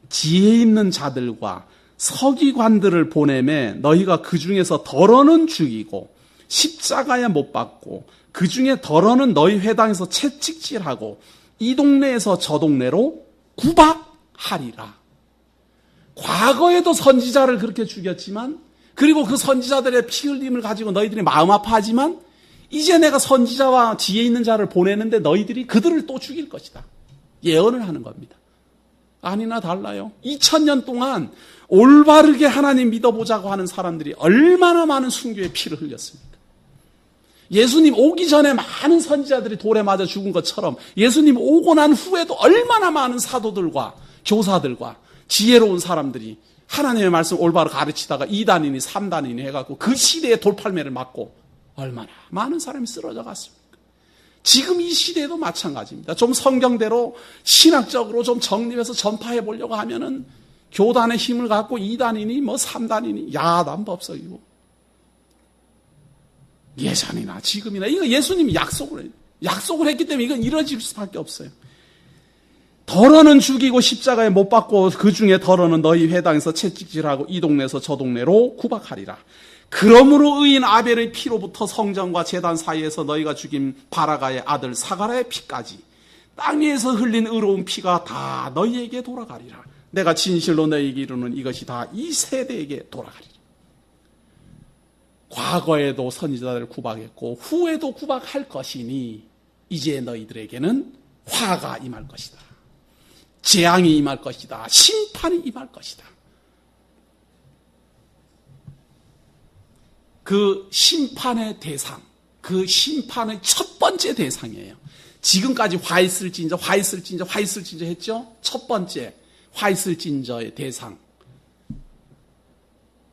지혜 있는 자들과 서기관들을 보내매 너희가 그 중에서 덜어는 죽이고 십자가에 못 박고 그 중에 덜어는 너희 회당에서 채찍질하고 이 동네에서 저 동네로 구박하리라. 과거에도 선지자를 그렇게 죽였지만, 그리고 그 선지자들의 피 흘림을 가지고 너희들이 마음 아파하지만, 이제 내가 선지자와 지혜 있는 자를 보내는데 너희들이 그들을 또 죽일 것이다. 예언을 하는 겁니다. 아니나 달라요. 2000년 동안 올바르게 하나님 믿어보자고 하는 사람들이 얼마나 많은 순교의 피를 흘렸습니까? 예수님 오기 전에 많은 선지자들이 돌에 맞아 죽은 것처럼 예수님 오고 난 후에도 얼마나 많은 사도들과 교사들과 지혜로운 사람들이 하나님의 말씀 올바로 가르치다가 2단이니 3단이니 해갖고 그 시대의 돌팔매를 맞고 얼마나 많은 사람이 쓰러져 갔습니까? 지금 이 시대에도 마찬가지입니다. 좀 성경대로 신학적으로 좀 정립해서 전파해 보려고 하면은 교단의 힘을 갖고 2단이니 뭐 3단이니 야단 법석이고, 예전이나 지금이나 이거 예수님이 약속을 했기 때문에 이건 이뤄질 수밖에 없어요. 덜어는 죽이고 십자가에 못 박고 그 중에 덜어는 너희 회당에서 채찍질하고 이 동네에서 저 동네로 구박하리라. 그러므로 의인 아벨의 피로부터 성전과 제단 사이에서 너희가 죽인 바라가의 아들 사가라의 피까지 땅 위에서 흘린 의로운 피가 다 너희에게 돌아가리라. 내가 진실로 너희에게 이르는 이것이 다 이 세대에게 돌아가리라. 과거에도 선지자들을 구박했고 후에도 구박할 것이니 이제 너희들에게는 화가 임할 것이다. 재앙이 임할 것이다. 심판이 임할 것이다. 그 심판의 대상, 그 심판의 첫 번째 대상이에요. 지금까지 화 있을진저 했죠? 첫 번째 화 있을진저의 대상.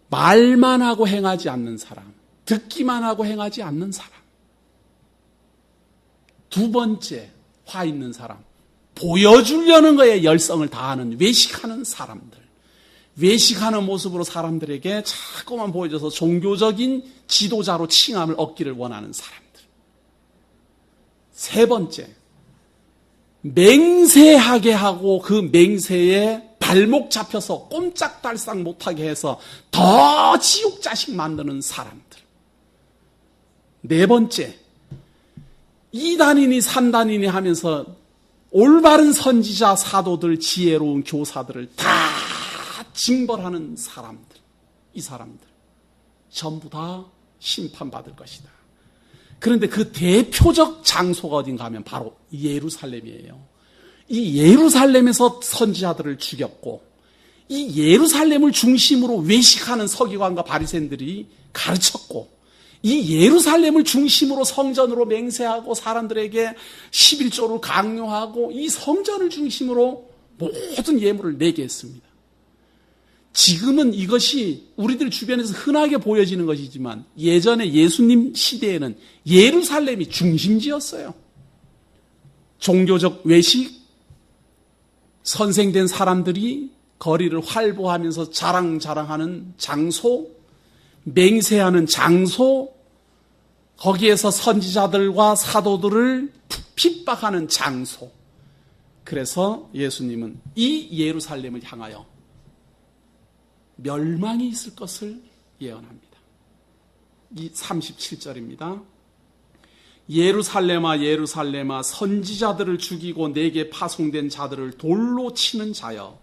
말만 하고 행하지 않는 사람, 듣기만 하고 행하지 않는 사람. 두 번째 화 있는 사람, 보여주려는 거에 열성을 다하는 외식하는 사람들. 외식하는 모습으로 사람들에게 자꾸만 보여줘서 종교적인 지도자로 칭함을 얻기를 원하는 사람들. 세 번째, 맹세하게 하고 그 맹세에 발목 잡혀서 꼼짝달싹 못하게 해서 더 지옥 자식 만드는 사람들. 네 번째, 2단이니 3단이니 하면서 올바른 선지자, 사도들, 지혜로운 교사들을 다 징벌하는 사람들. 이 사람들 전부 다 심판받을 것이다. 그런데 그 대표적 장소가 어딘가 하면 바로 예루살렘이에요. 이 예루살렘에서 선지자들을 죽였고, 이 예루살렘을 중심으로 외식하는 서기관과 바리새인들이 가르쳤고, 이 예루살렘을 중심으로 성전으로 맹세하고 사람들에게 11조를 강요하고 이 성전을 중심으로 모든 예물을 내게 했습니다. 지금은 이것이 우리들 주변에서 흔하게 보여지는 것이지만 예전에 예수님 시대에는 예루살렘이 중심지였어요. 종교적 외식, 선생된 사람들이 거리를 활보하면서 자랑하는 장소, 맹세하는 장소, 거기에서 선지자들과 사도들을 핍박하는 장소. 그래서 예수님은 이 예루살렘을 향하여 멸망이 있을 것을 예언합니다. 이 37절입니다. 예루살렘아 예루살렘아 선지자들을 죽이고 내게 파송된 자들을 돌로 치는 자여,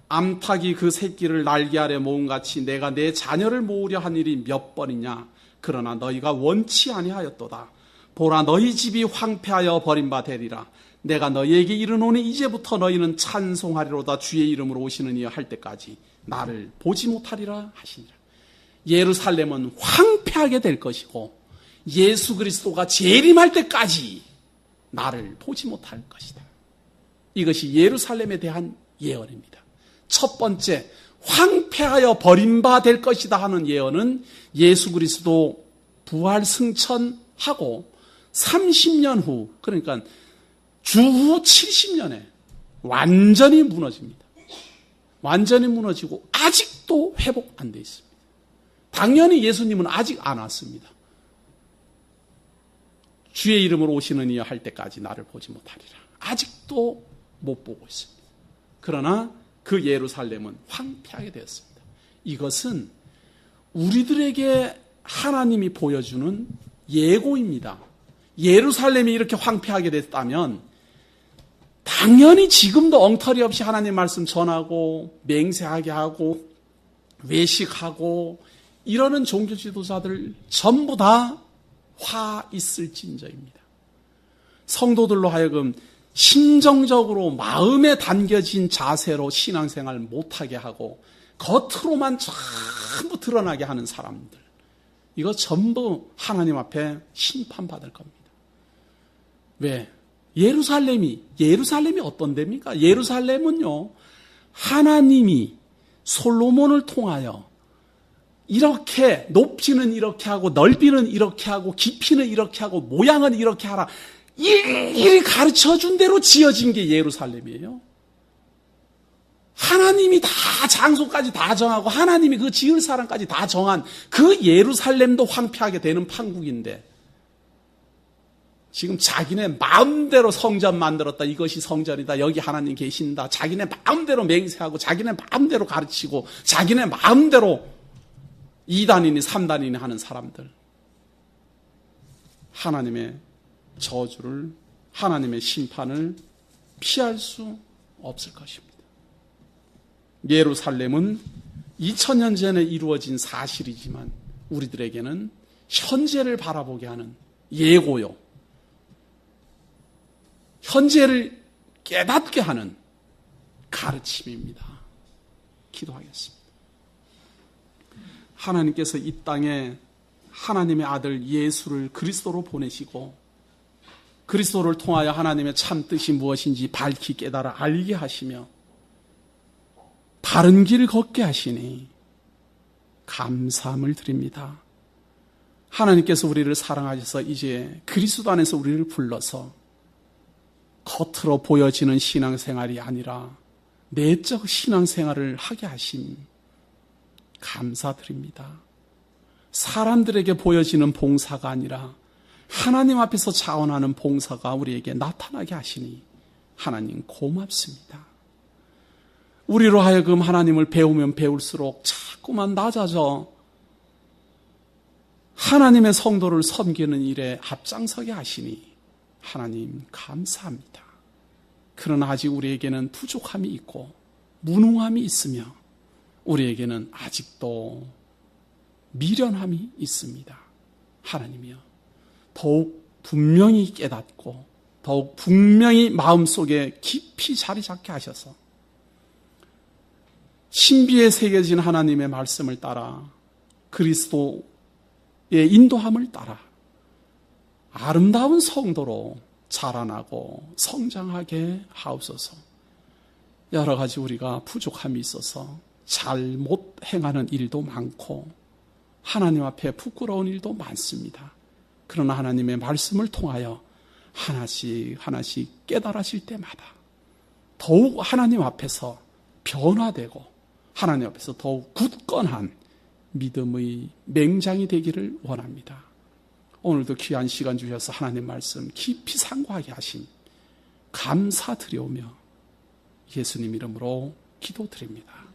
암탉이 그 새끼를 날개 아래 모음같이 내가 내 자녀를 모으려 한 일이 몇 번이냐. 그러나 너희가 원치 아니하였도다. 보라 너희 집이 황폐하여 버림바 되리라. 내가 너희에게 이르노니 이제부터 너희는 찬송하리로다. 주의 이름으로 오시는 이여 할 때까지 나를 보지 못하리라 하시니라. 예루살렘은 황폐하게 될 것이고 예수 그리스도가 재림할 때까지 나를 보지 못할 것이다. 이것이 예루살렘에 대한 예언입니다. 첫 번째, 황폐하여 버림받을 것이다 하는 예언은 예수 그리스도 부활 승천하고 30년 후, 그러니까 주후 70년에 완전히 무너집니다. 완전히 무너지고 아직도 회복 안 돼 있습니다. 당연히 예수님은 아직 안 왔습니다. 주의 이름으로 오시는 이여 할 때까지 나를 보지 못하리라. 아직도 못 보고 있습니다. 그러나 그 예루살렘은 황폐하게 되었습니다. 이것은 우리들에게 하나님이 보여주는 예고입니다. 예루살렘이 이렇게 황폐하게 됐다면 당연히 지금도 엉터리 없이 하나님 말씀 전하고 맹세하게 하고 외식하고 이러는 종교 지도자들 전부 다 화 있을진저입니다. 성도들로 하여금 심정적으로 마음에 담겨진 자세로 신앙생활 못하게 하고 겉으로만 전부 드러나게 하는 사람들, 이거 전부 하나님 앞에 심판받을 겁니다. 왜? 예루살렘이 어떤 데입니까? 예루살렘은요, 하나님이 솔로몬을 통하여 이렇게 높이는 이렇게 하고 넓이는 이렇게 하고 깊이는 이렇게 하고 모양은 이렇게 하라 일일이 가르쳐준 대로 지어진 게 예루살렘이에요. 하나님이 다 장소까지 다 정하고 하나님이 그 지을 사람까지 다 정한 그 예루살렘도 황폐하게 되는 판국인데 지금 자기네 마음대로 성전 만들었다. 이것이 성전이다. 여기 하나님 계신다. 자기네 마음대로 맹세하고 자기네 마음대로 가르치고 자기네 마음대로 2단이니 3단이니 하는 사람들, 하나님의 저주를, 하나님의 심판을 피할 수 없을 것입니다. 예루살렘은 2000년 전에 이루어진 사실이지만 우리들에게는 현재를 바라보게 하는 예고요, 현재를 깨닫게 하는 가르침입니다. 기도하겠습니다. 하나님께서 이 땅에 하나님의 아들 예수를 그리스도로 보내시고 그리스도를 통하여 하나님의 참 뜻이 무엇인지 밝히 깨달아 알게 하시며 바른 길 걷게 하시니 감사함을 드립니다. 하나님께서 우리를 사랑하셔서 이제 그리스도 안에서 우리를 불러서 겉으로 보여지는 신앙생활이 아니라 내적 신앙생활을 하게 하심 감사드립니다. 사람들에게 보여지는 봉사가 아니라 하나님 앞에서 자원하는 봉사가 우리에게 나타나게 하시니 하나님 고맙습니다. 우리로 하여금 하나님을 배우면 배울수록 자꾸만 낮아져 하나님의 성도를 섬기는 일에 앞장서게 하시니 하나님 감사합니다. 그러나 아직 우리에게는 부족함이 있고 무능함이 있으며 우리에게는 아직도 미련함이 있습니다. 하나님이여, 더욱 분명히 깨닫고 더욱 분명히 마음속에 깊이 자리 잡게 하셔서 신비에 새겨진 하나님의 말씀을 따라 그리스도의 인도함을 따라 아름다운 성도로 자라나고 성장하게 하옵소서. 여러 가지 우리가 부족함이 있어서 잘못 행하는 일도 많고 하나님 앞에 부끄러운 일도 많습니다. 그러나 하나님의 말씀을 통하여 하나씩 하나씩 깨달아질 때마다 더욱 하나님 앞에서 변화되고 하나님 앞에서 더욱 굳건한 믿음의 맹장이 되기를 원합니다. 오늘도 귀한 시간 주셔서 하나님 말씀 깊이 상고하게 하신 감사드려오며 예수님 이름으로 기도드립니다.